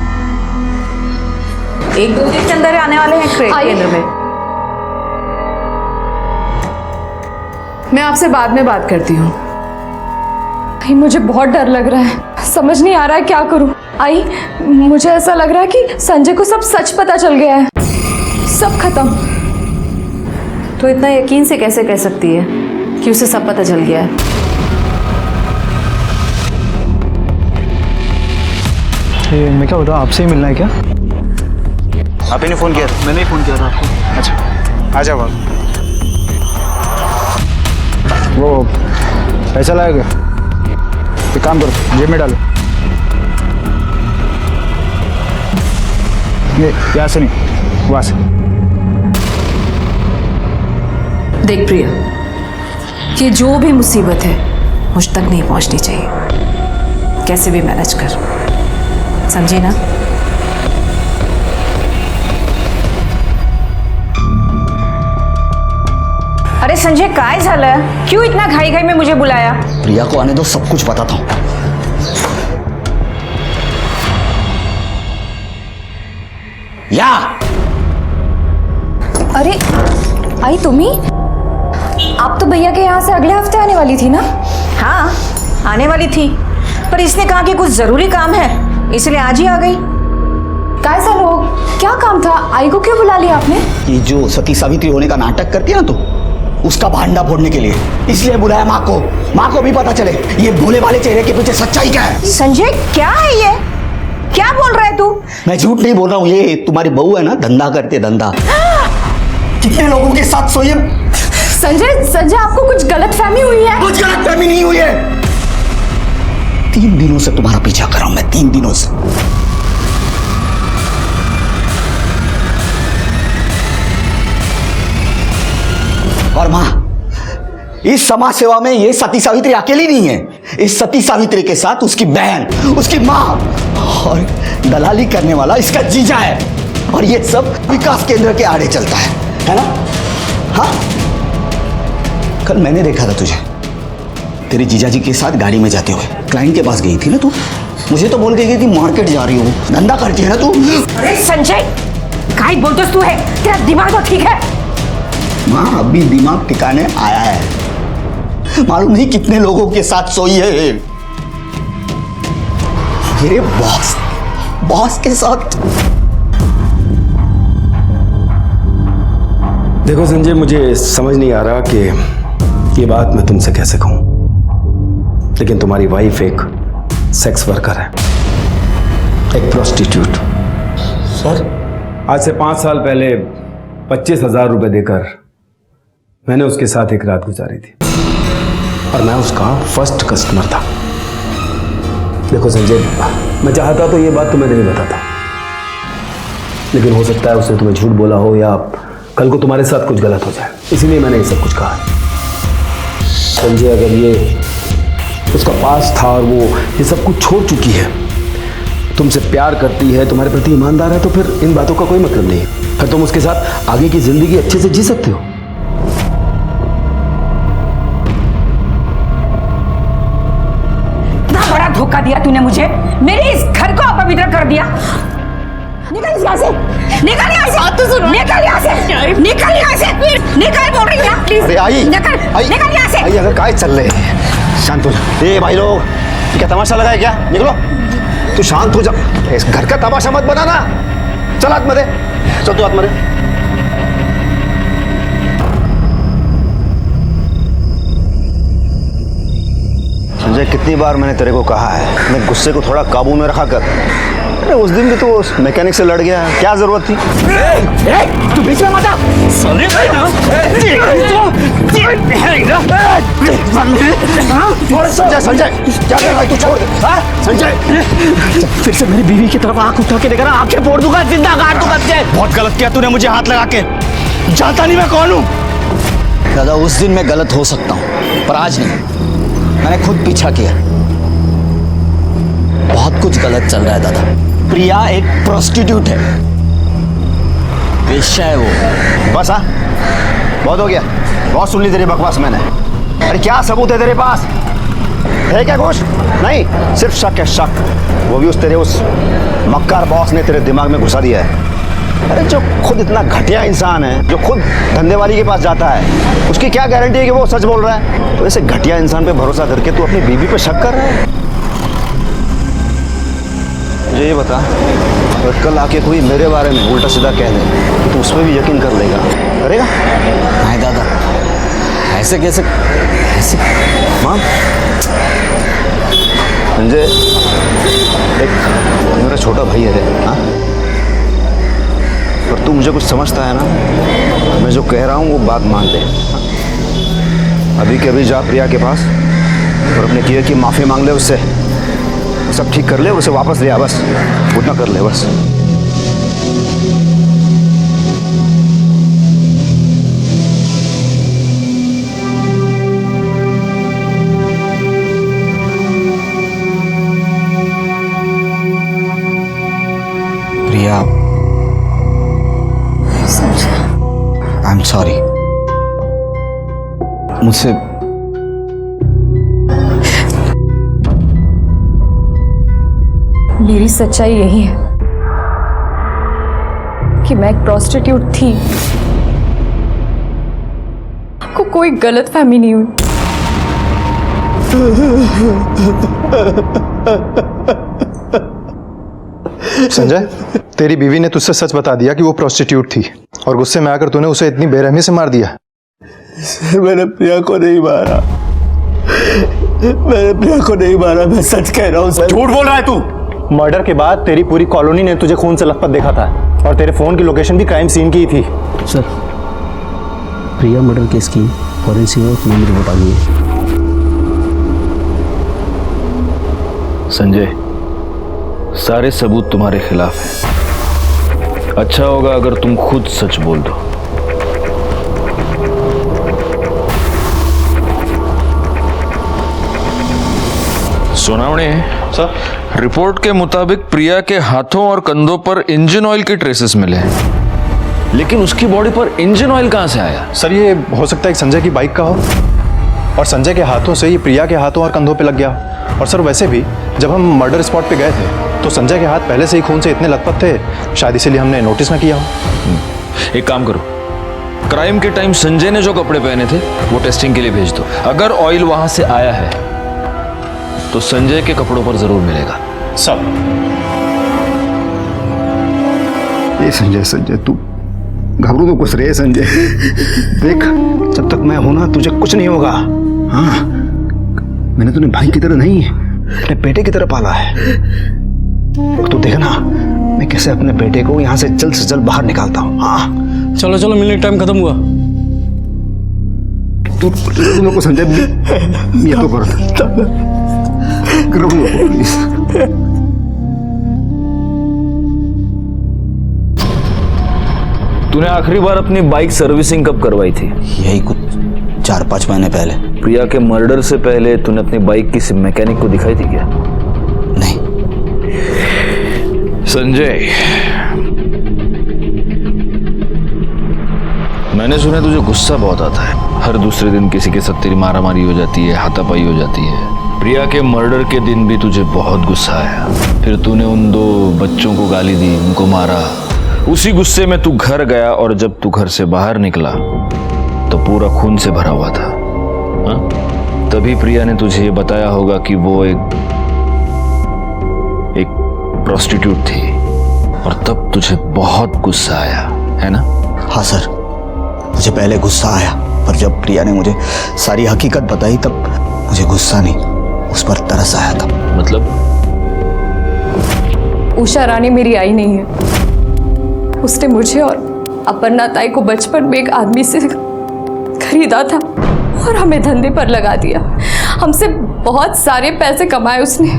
1-2 दिन के अंदर आने वाले हैं केंद्र में। मैं आपसे बाद में बात करती हूँ। मुझे बहुत डर लग रहा है, समझ नहीं आ रहा है क्या करूँ। आई, मुझे ऐसा लग रहा है कि संजय को सब सच पता चल गया है, सब खत्म। तो इतना यकीन से कैसे कह सकती है कि उसे सब पता चल गया है? मैं क्या बताऊँ, आपसे ही मिलना है क्या? आप ही ने फोन किया था? मैंने ही फोन किया था आपको। अच्छा आ जाओ आप। वो पैसा लाएगा, एक काम करो जेब में डालो। ये यहाँ से नहीं, वहाँ से। देख प्रिया, ये जो भी मुसीबत है मुझ तक नहीं पहुंचनी चाहिए। कैसे भी मैनेज कर, समझे ना? अरे संजय काय झालं? क्यों इतना घाई घाई में मुझे बुलाया? प्रिया को आने दो, सब कुछ बताता हूँ। या अरे आई तुम्ही? आप तो भैया के यहाँ से अगले हफ्ते आने वाली थी ना? हाँ आने वाली थी, पर इसने कहा कि कुछ जरूरी काम है, इसलिए आज ही आ गई। काय झालो? क्या काम था? आई को क्यों बुला लिया आपने? ये जो सती सावित्री होने का नाटक करती है ना तू, उसका भांडा फोड़ने के लिए इसलिए बुलाया माँ को। माँ को भी पता चले ये भोले वाले चेहरे के पीछे सच्चाई क्या है। संजय क्या है ये? क्या बोल रहा है तू? मैं झूठ नहीं बोल रहा हूँ, ये तुम्हारी बहू है ना, धंधा करते धंधा। कितने लोगों के साथ सोई है? संजय आपको कुछ गलतफहमी हुई है? कुछ गलतफहमी नहीं हुई है। 3 दिनों से तुम्हारा पीछा कर रहा हूं मैं, 3 दिनों से। और मां, इस समाज सेवा में ये सती सावित्री अकेली नहीं है। इस सती सावित्री के साथ उसकी बहन, उसकी मां और दलाली करने वाला इसका जीजा है, और ये सब विकास केंद्र के आड़े चलता है ना? हाँ, कल मैंने देखा था तुझे तेरे जीजाजी के साथ गाड़ी में जाते हुए। क्लाइंट के पास गई थी ना तू? मुझे तो बोल के कि मार्केट जा रही हो, धंधा करती है ना तू? अरे संजय, काय बोलतोस तू है? तेरा दिमाग तो ठीक है? माँ, अभी दिमाग ठिकाने आया है। मालूम नहीं कितने लोगों के साथ सोई है मेरे बॉस के साथ। देखो संजय, मुझे समझ नहीं आ रहा कि ये बात मैं तुमसे कैसे कहूं, लेकिन तुम्हारी वाइफ एक सेक्स वर्कर है, एक प्रोस्टिट्यूट। सर, आज से 5 साल पहले 25,000 रुपए देकर मैंने उसके साथ एक रात गुजारी थी, और मैं उसका फर्स्ट कस्टमर था। देखो संजय, मैं चाहता तो ये बात तुम्हें नहीं बताता, लेकिन हो सकता है उसने तुम्हें झूठ बोला हो या कल को तुम्हारे साथ कुछ गलत हो जाए, इसीलिए मैंने ये सब कुछ कहा। संजय, अगर ये उसका पास था और वो ये सब कुछ छोड़ चुकी है, तुमसे प्यार करती है, तुम्हारे प्रति ईमानदार है, तो फिर इन बातों का कोई मतलब नहीं है। फिर तुम उसके साथ आगे की जिंदगी अच्छे से जी सकते हो। इतना बड़ा धोखा दिया तूने मुझे, मेरे इस घर को अपवित्र कर दिया। निकल यहाँ से, निकल यहाँ से, बात तो सुनो, निकल यहाँ से, निकल यहाँ से, निकल बोल रही है, प्लीज। अरे आई, निकल, निकल यहाँ से। आई, अगर काय चल रहे हैं, शांत हो जा। ए भाई लोग, क्या तमाशा लगा है क्या? निकलो, तू शांत हो जा, इस घर का तमाशा मत बनाना। चल आत्मदे, चल तू आत्मदे। संजय, कितनी बार मैंने तेरे को कहा है, मैं गुस्से को थोड़ा काबू में रखा कर। अरे उस दिन भी तो उस मैकेनिक से लड़ गया, क्या जरूरत थी? तू बीच में मत आ। संजय, संजय, क्या कर रहा है तू? छोड़ दे। संजय, फिर से मेरी बीवी की तरफ आंख उठा के देखा ना, आंखें फोड़ दूंगा, जिंदा गाड़ दूंगा तुझे। बहुत गलत किया तूने मुझे हाथ लगा के। जानता नहीं मैं कौन हूँ। दादा, उस दिन मैं गलत हो सकता हूँ, पर आज नहीं। मैंने खुद पीछा किया, बहुत कुछ गलत चल रहा है दादा। प्रिया एक प्रोस्टिट्यूट है, वेश्या है वो। बस हाँ, बहुत हो गया, बहुत सुन ली तेरी बकवास मैंने। अरे क्या सबूत है तेरे पास? है क्या कुछ? नहीं, सिर्फ शक है, शक। वो भी तेरे उस मक्कार बॉस ने तेरे दिमाग में घुसा दिया है। अरे जो खुद इतना घटिया इंसान है, जो खुद धंधे वाली के पास जाता है, उसकी क्या गारंटी है कि वो सच बोल रहा है? तो ऐसे घटिया इंसान पे भरोसा करके तू अपनी बीवी पे शक कर रहा है? मुझे ये बता, अगर कल आके कोई मेरे बारे में उल्टा सीधा कह दे तो उस पर भी यकीन कर लेगा, करेगा? नहीं दादा, ऐसे कैसे? ऐसे माँ, संजय एक मेरा छोटा भाई है रे, हाँ? पर तू मुझे कुछ समझता है ना? मैं जो कह रहा हूँ वो बात मान ले। अभी के अभी जा प्रिया के पास और अपने किए की माफ़ी मांग ले उससे, सब ठीक कर ले, उसे वापस ले आ, बस उतना कर ले बस। प्रिया, आई एम सॉरी। मुझसे मेरी सच्चाई यही है कि मैं एक प्रोस्टिट्यूट थी, आपको कोई गलत फहमी नहीं हुई। संजय, तेरी बीवी ने तुझसे सच बता दिया कि वो प्रोस्टिट्यूट थी, और गुस्से में आकर तूने उसे इतनी बेरहमी से मार दिया। मैंने प्रिया को नहीं मारा, मैंने प्रिया को नहीं मारा, मैं सच कह रहा हूँ सर। झूठ बोल रहा है तू। मर्डर के बाद तेरी पूरी कॉलोनी ने तुझे खून से लथपथ देखा था, और तेरे फोन की लोकेशन भी क्राइम सीन की ही थी। सर, प्रिया मर्डर केस की फॉरेंसिक और क्राइम रिपोर्ट आ गई है। संजय, सारे सबूत तुम्हारे खिलाफ हैं। अच्छा होगा अगर तुम खुद सच बोल दो। सोनावणे सर, रिपोर्ट के मुताबिक प्रिया के हाथों और कंधों पर इंजन ऑयल के ट्रेसेस मिले हैं, लेकिन उसकी बॉडी पर इंजन ऑयल कहां से आया? सर ये हो सकता है कि संजय की बाइक का हो, और संजय के हाथों से ये प्रिया के हाथों और कंधों पे लग गया। और सर वैसे भी जब हम मर्डर स्पॉट पे गए थे तो संजय के हाथ पहले से ही खून से इतने लथपथ थे, शायद इसीलिए हमने नोटिस ना किया हो। एक काम करो, क्राइम के टाइम संजय ने जो कपड़े पहने थे वो टेस्टिंग के लिए भेज दो। अगर ऑयल वहां से आया है तो संजय के कपड़ों पर जरूर मिलेगा। सब ये संजय तू घबरू तो कुछ रे संजय। देख जब तक मैं हूं ना तुझे कुछ नहीं होगा। हाँ मैंने तुझे भाई की तरह नहीं अपने बेटे की तरह पाला है। तू देख ना मैं कैसे अपने बेटे को यहाँ से जल्द बाहर निकालता हूँ। हाँ चलो चलो मिलने टाइम खत्म हुआ। तू मेरे को संजय ये तो कर प्लीज। तूने आखिरी बार अपनी बाइक सर्विसिंग कब करवाई थी? यही कुछ 4-5 महीने पहले। प्रिया के मर्डर से पहले तूने अपनी बाइक किसी मैकेनिक को दिखाई थी क्या? नहीं। संजय, मैंने सुना तुझे गुस्सा बहुत आता है। हर दूसरे दिन किसी के साथ तेरी मारामारी हो जाती है, हाथापाई हो जाती है। प्रिया के मर्डर के दिन भी तुझे बहुत गुस्सा आया, फिर तूने उन 2 बच्चों को गाली दी, उनको मारा। उसी गुस्से में तू घर गया और जब तू घर से बाहर निकला तो पूरा खून से भरा हुआ था। हा? तभी प्रिया ने तुझे ये बताया होगा कि वो एक प्रोस्टिट्यूट थी, और तब तुझे बहुत गुस्सा आया, है ना? हाँ सर, मुझे पहले गुस्सा आया, पर जब प्रिया ने मुझे सारी हकीकत बताई तब मुझे गुस्सा नहीं, उस पर तरस आया था। मतलब? उषा रानी मेरी आई नहीं है। उसने मुझे और अपर्णा ताई को बचपन में एक आदमी से खरीदा था और हमें धंधे पर लगा दिया। हमसे बहुत सारे पैसे कमाए उसने।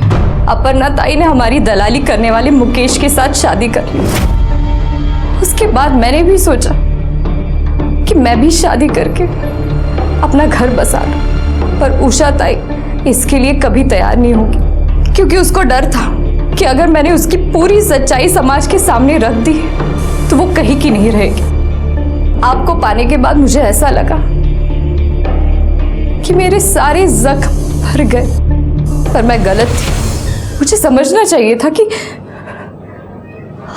अपर्णा ताई ने हमारी दलाली करने वाले मुकेश के साथ शादी कर ली। उसके बाद मैंने भी सोचा कि मैं भी शादी करके अपना घर बसा लूं, पर उषा ताई इसके लिए कभी तैयार नहीं होगी, क्योंकि उसको डर था कि अगर मैंने उसकी पूरी सच्चाई समाज के सामने रख दी तो वो कहीं की नहीं रहेगी। आपको पाने के बाद मुझे ऐसा लगा कि मेरे सारे जख्म भर गए, पर मैं गलत थी। मुझे समझना चाहिए था कि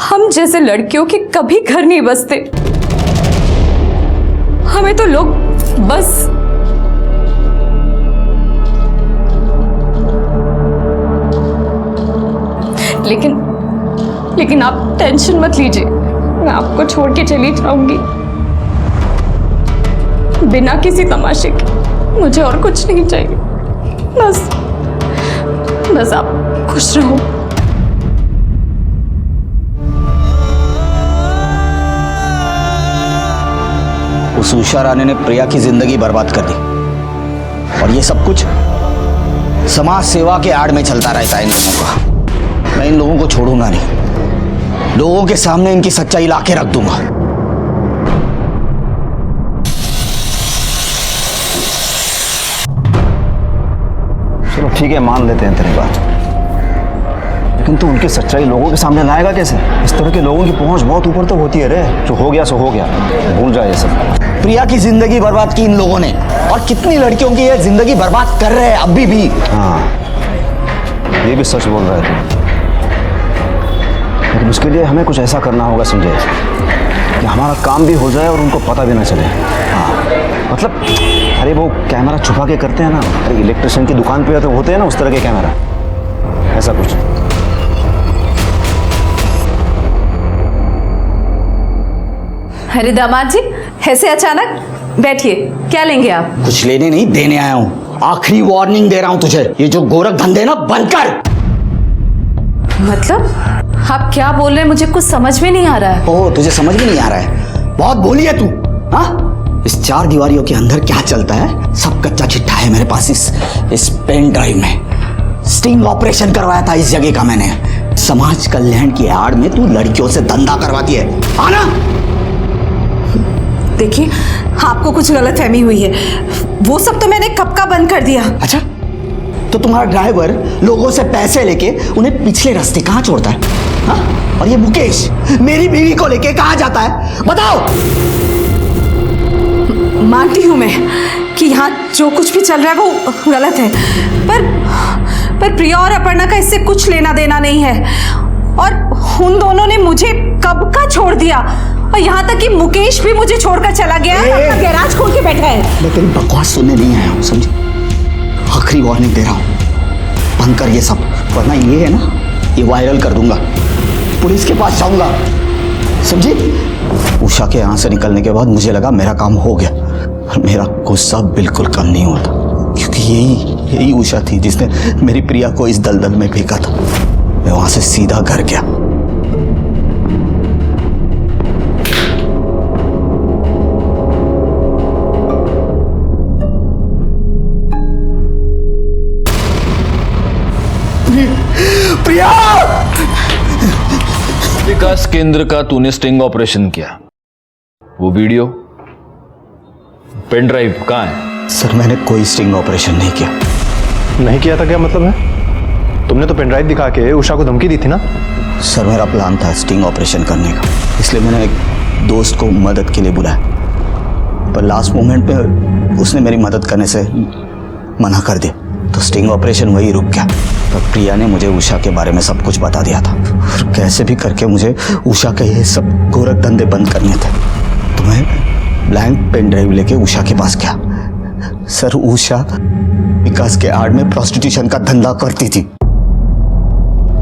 हम जैसे लड़कियों के कभी घर नहीं बसते। हमें तो लोग बस लेकिन आप टेंशन मत लीजिए, मैं आपको छोड़ के चली जाऊंगी बिना किसी तमाशे के। मुझे और कुछ नहीं चाहिए, बस आप खुश रहो। उस उषा रानी ने प्रिया की जिंदगी बर्बाद कर दी, और ये सब कुछ समाज सेवा के आड़ में चलता रहता है इन लोगों का। मैं इन लोगों को छोड़ूंगा नहीं, लोगों के सामने इनकी सच्चाई लाके रख दूंगा। चलो ठीक है, मान लेते हैं तेरी बात, लेकिन तू उनकी सच्चाई लोगों के सामने लाएगा कैसे? इस तरह के लोगों की पहुंच बहुत ऊपर तक होती है रे। जो हो गया सो हो गया, भूल जाए ये सब। प्रिया की जिंदगी बर्बाद की इन लोगों ने, और कितनी लड़कियों की ये जिंदगी बर्बाद कर रहे हैं अभी भी। हाँ, ये भी सच बोल रहा है तू, लेकिन उसके लिए हमें कुछ ऐसा करना होगा संजय कि हमारा काम भी हो जाए और उनको पता भी ना चले। हाँ मतलब, अरे वो कैमरा छुपा के करते हैं ना, अरे इलेक्ट्रिशियन की दुकान पे तो होते हैं ना उस तरह के कैमरा, ऐसा कुछ। अरे दामाद जी, ऐसे अचानक? बैठिए, क्या लेंगे आप? कुछ लेने नहीं, देने आया हूँ। आखिरी वार्निंग दे रहा हूँ तुझे, ये जो गोरख धंधे ना बंद कर। मतलब आप क्या बोल रहे हैं? मुझे कुछ समझ में नहीं आ रहा है। ओह, तुझे समझ में नहीं आ रहा है? बहुत बोली है तू। हाँ, इस 4 दीवारियों के अंदर क्या चलता है सब कच्चा चिट्ठा है मेरे पास। इस पेन ड्राइव में स्टिंग ऑपरेशन करवाया था इस जगह का मैंने। समाज कल्याण की आड़ में तू लड़कियों से धंधा करवाती है, आना। देखिए, आपको कुछ गलतफहमी हुई है। वो सब तो मैंने कब का बंद कर दिया। अच्छा, तो तुम्हारा ड्राइवर लोगों से पैसे लेके उन्हें पिछले रास्ते कहाँ छोड़ता है? हाँ? और ये मुकेश मेरी बीवी को लेके कहाँ जाता है? बताओ। मानती हूँ मैं कि यहाँ जो कुछ भी चल रहा है वो गलत है, पर प्रिया और अपर्णा का इससे कुछ लेना देना नहीं है। और उन दोनों ने मुझे कब का छोड़ दिया, और यहाँ तक कि मुकेश भी मुझे छोड़कर चला गया है, अपना गैराज खोल के बैठा है। मैं तेरी बकवास सुनने नहीं आया हूँ, समझी? आखिरी वार्निंग दे रहा हूँ, बंद कर ये सब, वरना ये है ना, ये वायरल कर दूंगा, पुलिस के पास जाऊंगा, समझी? उषा के यहाँ से निकलने के बाद मुझे लगा मेरा काम हो गया, और मेरा गुस्सा बिल्कुल कम नहीं होता, क्योंकि यही उषा थी जिसने मेरी प्रिया को इस दलदल में फेंका था। मैं वहां से सीधा घर गया। प्रिया! विकास केंद्र का तूने स्टिंग ऑपरेशन किया, वो वीडियो पेन ड्राइव कहाँ है? सर मैंने कोई स्टिंग ऑपरेशन नहीं किया। नहीं किया था क्या मतलब है? तुमने तो पेन ड्राइव दिखा के उषा को धमकी दी थी ना? सर मेरा प्लान था स्टिंग ऑपरेशन करने का, इसलिए मैंने एक दोस्त को मदद के लिए बुलाया, पर लास्ट मोमेंट पे उसने मेरी मदद करने से मना कर दिया, तो स्टिंग ऑपरेशन वही रुक गया। पर प्रिया ने मुझे उषा के बारे में सब कुछ बता दिया था, और कैसे भी करके मुझे उषा के ये सब गोरख धंधे बंद करने थे, तो मैं ब्लैंक पेन ड्राइव लेके उषा के पास गया। सर उषा विकास के आड़ में प्रोस्टिट्यूशन का धंधा करती थी,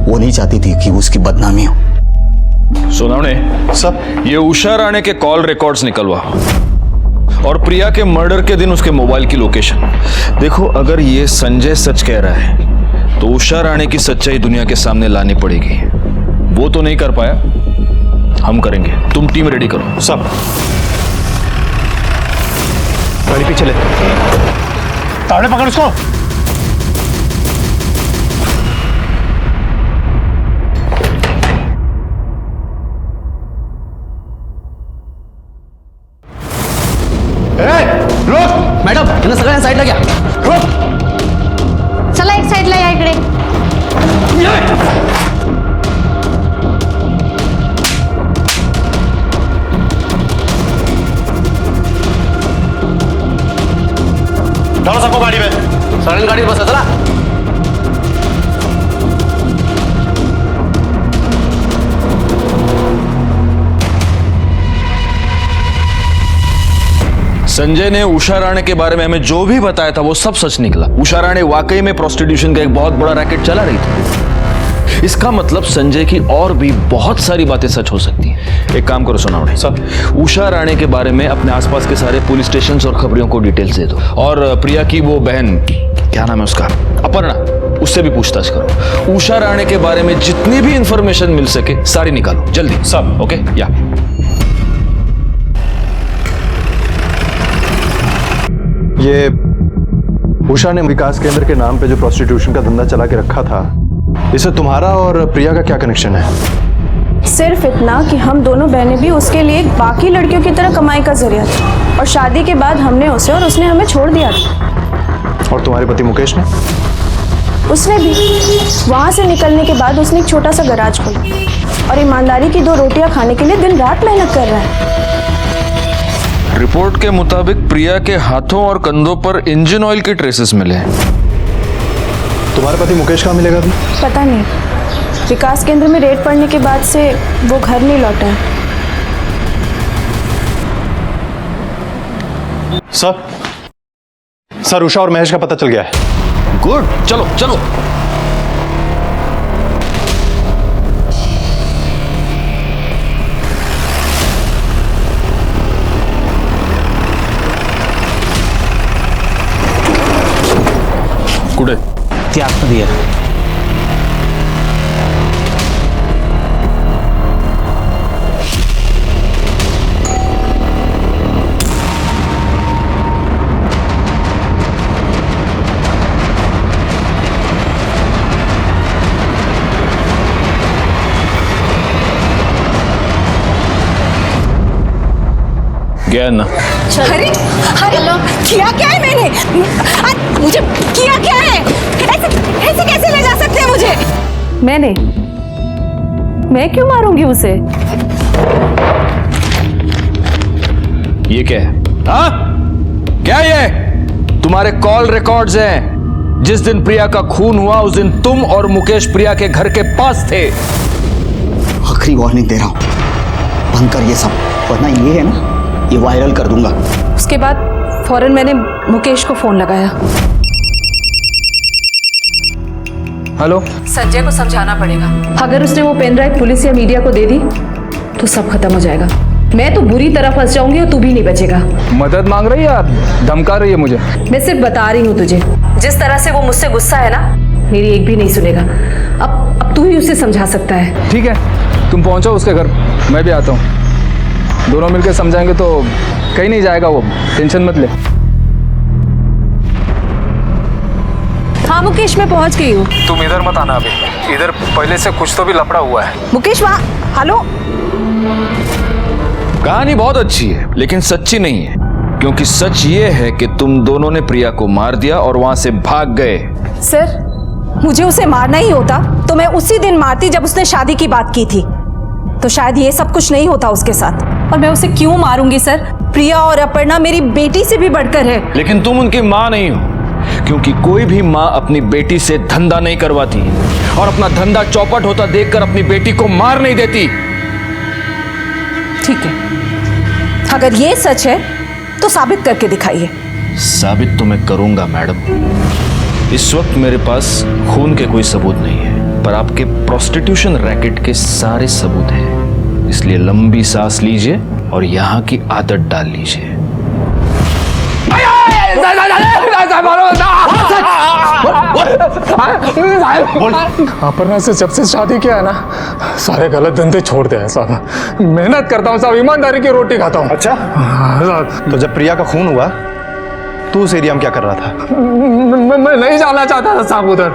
वो नहीं चाहती थी कि उसकी बदनामी हो। सोनावणे सब ये उषा राणे के कॉल रिकॉर्ड्स निकलवा, और प्रिया के मर्डर के दिन उसके मोबाइल की लोकेशन देखो। अगर ये संजय सच कह रहा है तो उषा राणे की सच्चाई दुनिया के सामने लानी पड़ेगी। वो तो नहीं कर पाया, हम करेंगे। तुम टीम रेडी करो। सब गाड़ी पीछे ले, तावड़े पकड़ उसको। रुक मॅडम, यांना सगळ्यांना साईडला घ्या. रुक. चला एक साईडला या इकडे. डालो सबको गाड़ी में. सगळ्यांनी गाडीत बसा. चला. संजय ने उषा राणे के बारे में हमें जो भी बताया था वो सब सच निकला। उषा राणे वाकई में प्रोस्टिट्यूशन का एक बहुत बड़ा रैकेट चला रही थी। इसका मतलब संजय की और भी बहुत सारी बातें सच हो सकती हैं। एक काम करो सोनावणे, सब उषा राणे के बारे में अपने आसपास के सारे पुलिस स्टेशन और खबरियों को डिटेल्स दे दो, और प्रिया की वो बहन, क्या नाम है उसका, अपर्णा, उससे भी पूछताछ करो। उषा राणे के बारे में जितनी भी इंफॉर्मेशन मिल सके सारी निकालो जल्दी। सब ओके? या ये उषा ने विकास केंद्र के नाम पे जो प्रोस्टिट्यूशन का धंधा चला के रखा था, इससे तुम्हारा और प्रिया का क्या कनेक्शन है? सिर्फ इतना कि हम दोनों बहनें भी उसके लिए बाकी लड़कियों की तरह कमाई का जरिया था, और शादी के बाद हमने उसे और उसने हमें छोड़ दिया था। और तुम्हारे पति मुकेश ने? उसने भी वहाँ से निकलने के बाद उसने एक छोटा सा गैराज खोला और ईमानदारी की 2 रोटियां खाने के लिए दिन रात मेहनत कर रहा है। रिपोर्ट के मुताबिक प्रिया के हाथों और कंधों पर इंजन ऑयल के ट्रेसेस मिले हैं। तुम्हारे पति मुकेश कहाँ मिलेगा अभी? पता नहीं, विकास केंद्र में रेड पड़ने के बाद से वो घर नहीं लौटा है। सर उषा और महेश का पता चल गया है। गुड, चलो चलो। कुठे? ती आतमध्ये आहे. गया ना। अरे अरे किया क्या है मैंने? मुझे किया क्या है? ऐसे कैसे ले जा सकते हैं मुझे? मैं क्यों मारूंगी उसे? ये क्या है? हाँ, क्या ये? तुम्हारे कॉल रिकॉर्ड्स हैं। जिस दिन प्रिया का खून हुआ उस दिन तुम और मुकेश प्रिया के घर के पास थे। आखिरी वार्निंग दे रहा हूं, बंद कर ये सब, वरना ये है ना, ये वायरल कर दूंगा। उसके बाद फौरन मैंने मुकेश को फोन लगाया। हेलो। संजय को समझाना पड़ेगा, अगर उसने वो पेन ड्राइव पुलिस या मीडिया को दे दी तो सब खत्म हो जाएगा। मैं तो बुरी तरह फंस जाऊंगी और तू भी नहीं बचेगा। मदद मांग रही है या धमका रही है मुझे? मैं सिर्फ बता रही हूँ तुझे, जिस तरह से वो मुझसे गुस्सा है ना, मेरी एक भी नहीं सुनेगा। अब तू ही उसे समझा सकता है। ठीक है, तुम पहुंचो उसके घर, मैं भी आता हूँ। दोनों मिलकर समझाएंगे तो कहीं नहीं जाएगा वो, टेंशन मत ले। हाँ मुकेश, मैं पहुंच गई हूँ। तुम इधर मत आना अभी, इधर पहले से कुछ तो भी लफड़ा हुआ है। मुकेश वहाँ, हेलो। कहानी बहुत अच्छी है लेकिन सच्ची नहीं है, क्योंकि सच ये है कि तुम दोनों ने प्रिया को मार दिया और वहां से भाग गए। सर, मुझे उसे मारना ही होता तो मैं उसी दिन मारती जब उसने शादी की बात की थी, तो शायद ये सब कुछ नहीं होता उसके साथ। और मैं उसे क्यों मारूंगी सर? प्रिया और अपर्णा मेरी बेटी से भी बढ़कर है। लेकिन तुम उनकी माँ नहीं हो, क्योंकि कोई भी माँ अपनी बेटी से धंधा नहीं करवाती और अपना धंधा चौपट होता देखकर अपनी बेटी को मार नहीं देती। ठीक है, अगर ये सच है तो साबित करके दिखाइए। साबित तो मैं करूंगा मैडम। इस वक्त मेरे पास खून के कोई सबूत नहीं है, पर आपके प्रोस्टिट्यूशन रैकेट के सारे सबूत हैं। इसलिए लंबी सांस लीजिए और यहाँ की आदत डाल लीजिए। अपर्णा से जब से शादी किया है ना, सारे गलत धंधे छोड़ दिया है साहब। मेहनत करता हूँ साहब, ईमानदारी की रोटी खाता हूँ। अच्छा, तो जब प्रिया का खून हुआ तू उस एरिया में क्या कर रहा था? मैं नहीं जाना चाहता था साहब उधर,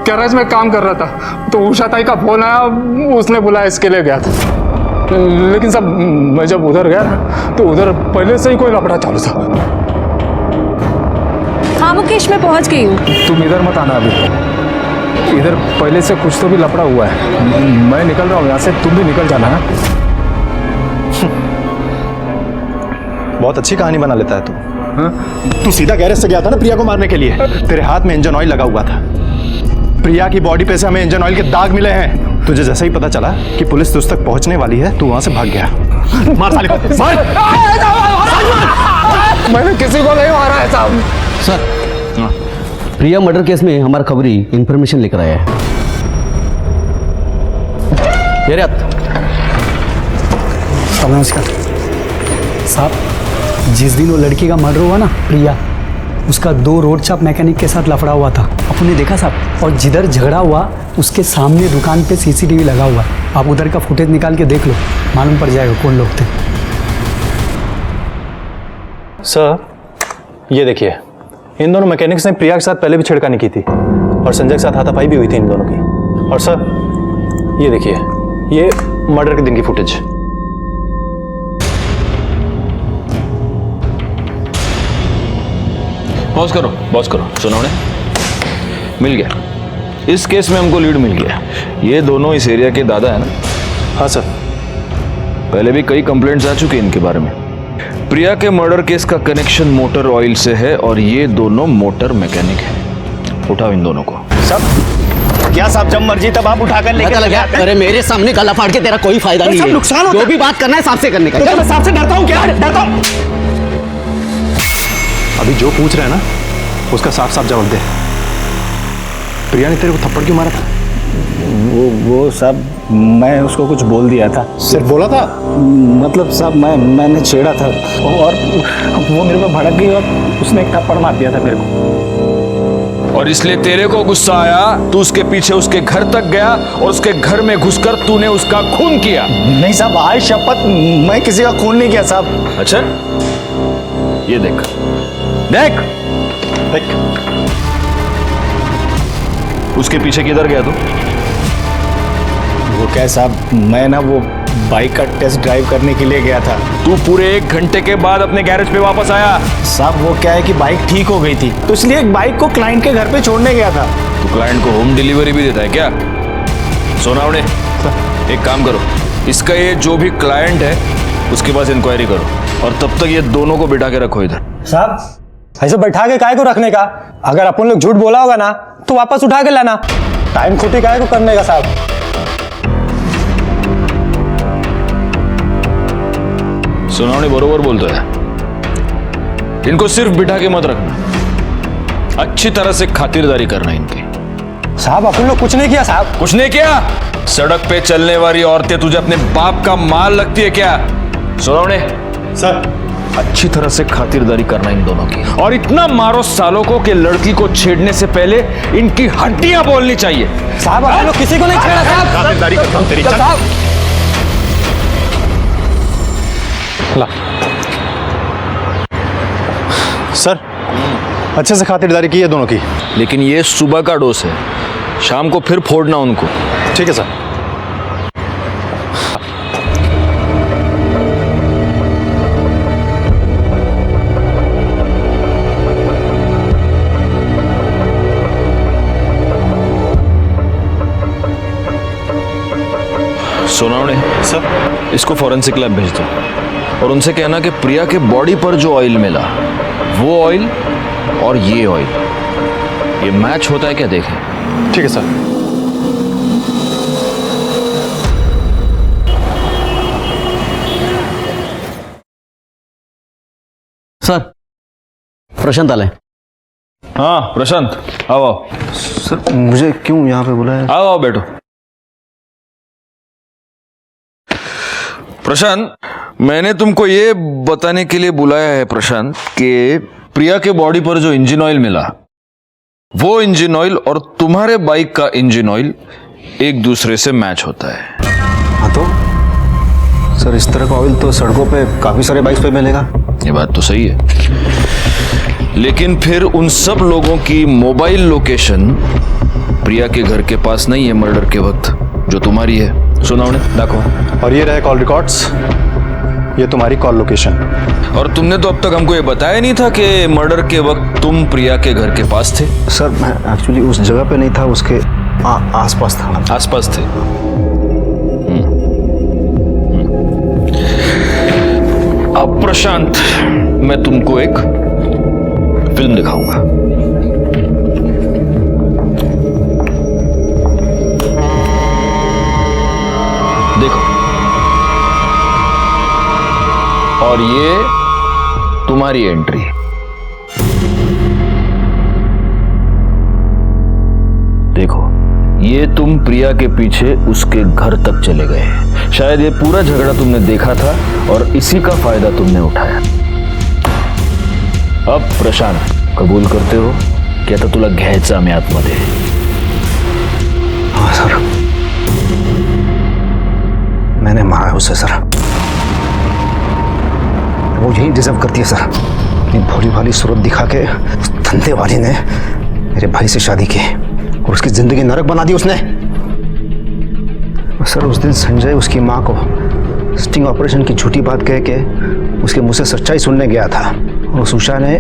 गैरेज में काम कर रहा था, तो उषा ताई का फोन आया, उसने बुलाया, इसके लिए गया था। लेकिन साहब मैं जब उधर गया तो उधर पहले से ही कोई लफड़ा चालू था। हाँ मुकेश, मैं पहुंच गई हूँ। तुम इधर मत आना अभी, इधर पहले से कुछ तो भी लफड़ा हुआ है। मैं निकल रहा हूँ यहाँ से, तुम भी निकल जाना है। बहुत अच्छी कहानी बना लेता है तू। तू सीधा गैरेज से गया था ना प्रिया को मारने के लिए, तेरे हाथ में इंजन ऑयल लगा हुआ था। प्रिया की बॉडी पे से हमें इंजन ऑयल के दाग मिले हैं। तुझे जैसे ही पता चला कि पुलिस तुझ तक पहुंचने वाली है, तू वहां से भाग गया। मार साले को, मार। मैंने किसी को नहीं मारा है साहब। सर, प्रिया मर्डर केस में हमारा खबरी इंफॉर्मेशन लेकर आया है। नमस्कार साहब, जिस दिन वो लड़की का मर्डर हुआ ना, प्रिया, उसका 2 रोड शॉप मैकेनिक के साथ लफड़ा हुआ था, आपने देखा साहब। और जिधर झगड़ा हुआ उसके सामने दुकान पे सीसीटीवी लगा हुआ है। आप उधर का फुटेज निकाल के देख लो, मालूम पड़ जाएगा कौन लोग थे। सर, ये देखिए, इन दोनों मैकेनिक्स ने प्रिया के साथ पहले भी छेड़खानी की थी और संजय के साथ हाथापाई भी हुई थी इन दोनों की। और सर, ये देखिए, ये मर्डर के दिन की फुटेज। पॉज करो, सुनोने मिल गया। इस केस में हमको लीड मिल गया। ये दोनों इस एरिया के दादा है ना? हाँ सर, पहले भी कई कंप्लेंट्स आ चुके हैं इनके बारे में। प्रिया के मर्डर केस का कनेक्शन मोटर ऑयल से है और ये दोनों मोटर मैकेनिक हैं। उठाओ इन दोनों को। सब क्या साहब, जब मर्जी तब आप उठाकर लेकर लगा। अरे मेरे सामने गला फाड़ के तेरा कोई फायदा नहीं है। नुकसान होता है। जो भी बात करना है साफ से करने का। तो मैं साफ से डरता हूँ क्या? डरता हूँ। अभी जो पूछ रहे हैं ना, उसका साफ साफ जवाब दे। प्रिया ने तेरे को थप्पड़ क्यों मारा था? वो साहब, मैं उसको कुछ बोल दिया था। सिर्फ बोला था? मतलब साहब, मैंने छेड़ा था और वो मेरे पे भड़क गई और उसने एक थप्पड़ मार दिया था मेरे को। और इसलिए तेरे को गुस्सा आया, तू उसके पीछे उसके घर तक गया और उसके घर में घुसकर तूने उसका खून किया। नहीं साहब, आज शपथ मैं किसी का खून नहीं किया साहब। अच्छा, ये देख। उसके पीछे किधर गया तू? वो क्या साहब, मैं ना वो बाइक का टेस्ट ड्राइव करने के लिए गया था। तू पूरे 1 घंटे के बाद अपने गैरेज पे वापस आया। साहब वो क्या है कि बाइक ठीक हो गई थी, तो इसलिए बाइक को क्लाइंट के घर पे छोड़ने गया था। तू क्लाइंट को होम डिलीवरी भी देता है क्या? सोनावड़े, एक काम करो, इसका ये जो भी क्लाइंट है उसके पास इंक्वायरी करो, और तब तक ये दोनों को बिठा के रखो इधर। साहब ऐसे बैठा के काहे को रखने का? अगर अपन लोग झूठ बोला होगा ना तो वापस उठा के लाना। टाइम खोटी काहे को करने का साहब? सोनावड़े बरोबर बोलता है। इनको सिर्फ बिठा के मत रखना, अच्छी तरह से खातिरदारी करना इनकी। साहब अपन लोग कुछ नहीं किया साहब। कुछ नहीं किया? सड़क पे चलने वाली औरतें तुझे अपने बाप का माल लगती है क्या? सोनावड़े सर, अच्छी तरह से खातिरदारी करना इन दोनों की, और इतना मारो सालों को कि लड़की को छेड़ने से पहले इनकी हड्डियां बोलनी चाहिए। साहब अपन लोग किसी को नहीं छेड़ा साहब। खातिरदारी करता हूं तेरी। साहब सर, अच्छे से खातिरदारी की है दोनों की। लेकिन ये सुबह का डोज है, शाम को फिर फोड़ना उनको। ठीक है सर। सोनावड़े सर, इसको फॉरेंसिक लैब भेज दो, और उनसे कहना कि प्रिया के बॉडी पर जो ऑयल मिला वो ऑयल और ये ऑयल, ये मैच होता है क्या देखें। ठीक है सर। सर, प्रशांत आले। हाँ प्रशांत, आओ आओ। सर मुझे क्यों यहाँ पे बुलाया? आओ आओ बैठो। प्रशांत, मैंने तुमको ये बताने के लिए बुलाया है प्रशांत कि प्रिया के बॉडी पर जो इंजन ऑयल मिला, वो इंजन ऑयल और तुम्हारे बाइक का इंजन ऑयल एक दूसरे से मैच होता है। हाँ तो सर, इस तरह का ऑयल तो सड़कों पे काफी सारे बाइक्स पे मिलेगा। ये बात तो सही है, लेकिन फिर उन सब लोगों की मोबाइल लोकेशन प्रिया के घर के पास नहीं है मर्डर के वक्त, जो तुम्हारी है। सुनाओ देखो। और ये रहे कॉल रिकॉर्ड्स, ये तुम्हारी कॉल लोकेशन। और तुमने तो अब तक हमको ये बताया नहीं था कि मर्डर के वक्त तुम प्रिया के घर के पास थे। सर मैं एक्चुअली उस जगह पे नहीं था, उसके आसपास था। आसपास थे। अब प्रशांत, मैं तुमको एक फिल्म दिखाऊंगा। देखो, और ये तुम्हारी एंट्री। देखो, ये तुम प्रिया के पीछे उसके घर तक चले गए। शायद ये पूरा झगड़ा तुमने देखा था और इसी का फायदा तुमने उठाया। अब प्रशांत, कबूल करते हो की आता तुला घ्यायचं आम्ही आतमध्ये? हाँ सर, मैंने मारा उसे सर। वो यही डिजर्व करती है सर। अपनी भोली भाली सूरत दिखा के उस धंधे वाली ने मेरे भाई से शादी की और उसकी जिंदगी नरक बना दी उसने। सर उस दिन संजय उसकी माँ को स्टिंग ऑपरेशन की झूठी बात कह के उसके मुंह से सच्चाई सुनने गया था, और उस उषा ने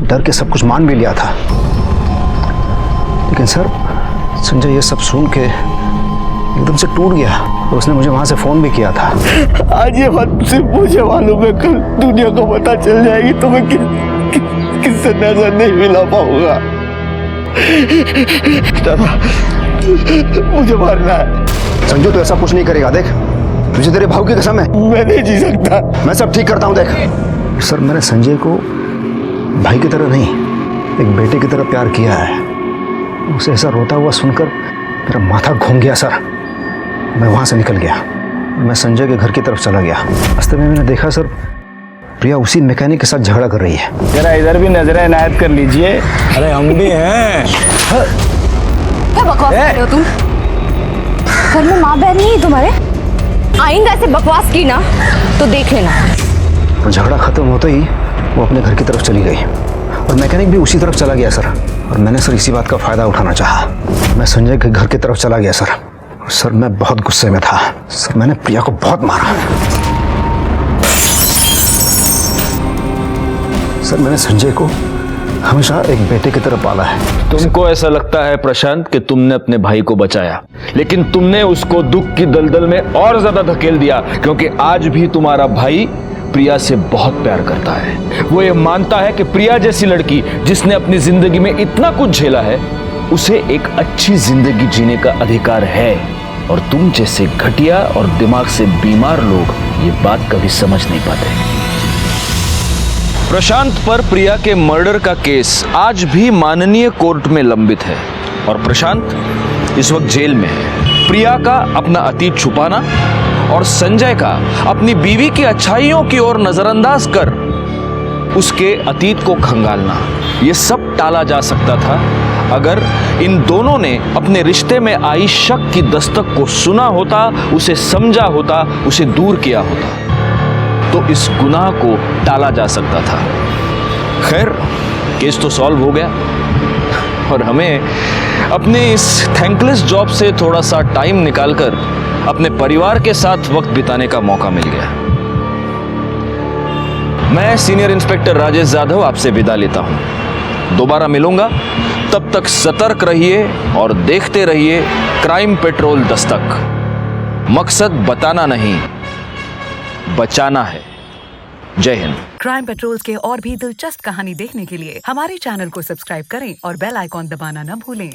डर के सब कुछ मान भी लिया था। लेकिन सर संजय ये सब सुन के एकदम से टूट गया और उसने मुझे वहां से फोन भी किया था। आज ये बात सिर्फ मुझे मालूम है, कल दुनिया को पता चल जाएगी तो मैं किससे नजर नहीं मिला पाऊंगा। मुझे मारना है। संजू तो ऐसा कुछ नहीं करेगा, देख तुझे तेरे भाव की कसम है। मैं नहीं जी सकता। मैं सब ठीक करता हूँ, देख। सर मैंने संजय को भाई की तरह नहीं, एक बेटे की तरह प्यार किया है। उसे ऐसा रोता हुआ सुनकर मेरा माथा घूम गया सर। मैं वहां से निकल गया, मैं संजय के घर की तरफ चला गया। रास्ते में मैंने देखा सर, प्रिया उसी मैकेनिक के साथ झगड़ा कर रही है। जरा इधर भी नजरें इनायत कर लीजिए। अरे हम भी हैं। क्या बकवास कर रहे हो तुम? घर में माँ बहन नहीं है तुम्हारे? आइंदा ऐसे बकवास की ना तो देख लेना। झगड़ा खत्म होते ही वो अपने घर की तरफ चली गई और मैकेनिक भी उसी तरफ चला गया सर। और मैंने सर इसी बात का फायदा उठाना चाहा। मैं संजय के घर की तरफ चला गया सर। सर मैं बहुत गुस्से में था सर, मैंने प्रिया को बहुत मारा। सर मैंने संजय को हमेशा एक बेटे की तरह पाला है। तुमको ऐसा लगता है प्रशांत कि तुमने अपने भाई को बचाया, लेकिन तुमने उसको दुख की दलदल में और ज्यादा धकेल दिया, क्योंकि आज भी तुम्हारा भाई प्रिया से बहुत प्यार करता है। वो ये मानता है कि प्रिया जैसी लड़की जिसने अपनी जिंदगी में इतना कुछ झेला है, उसे एक अच्छी जिंदगी जीने का अधिकार है। और तुम जैसे घटिया और दिमाग से बीमार लोग ये बात कभी समझ नहीं पाते। प्रशांत पर प्रिया के मर्डर का केस आज भी माननीय कोर्ट में लंबित है और प्रशांत इस वक्त जेल में है। प्रिया का अपना अतीत छुपाना और संजय का अपनी बीवी की अच्छाइयों की ओर नजरअंदाज कर उसके अतीत को खंगालना, यह सब टाला जा सकता था अगर इन दोनों ने अपने रिश्ते में आई शक की दस्तक को सुना होता, उसे समझा होता, उसे दूर किया होता, तो इस गुनाह को टाला जा सकता था। खैर, केस तो सॉल्व हो गया और हमें अपने इस थैंकलेस जॉब से थोड़ा सा टाइम निकालकर अपने परिवार के साथ वक्त बिताने का मौका मिल गया। मैं सीनियर इंस्पेक्टर राजेश जाधव आपसे विदा लेता हूं। दोबारा मिलूंगा, तब तक सतर्क रहिए और देखते रहिए क्राइम पेट्रोल दस्तक। मकसद बताना नहीं, बचाना है। जय हिंद। क्राइम पेट्रोल के और भी दिलचस्प कहानी देखने के लिए हमारे चैनल को सब्सक्राइब करें और बेल आइकॉन दबाना न भूलें।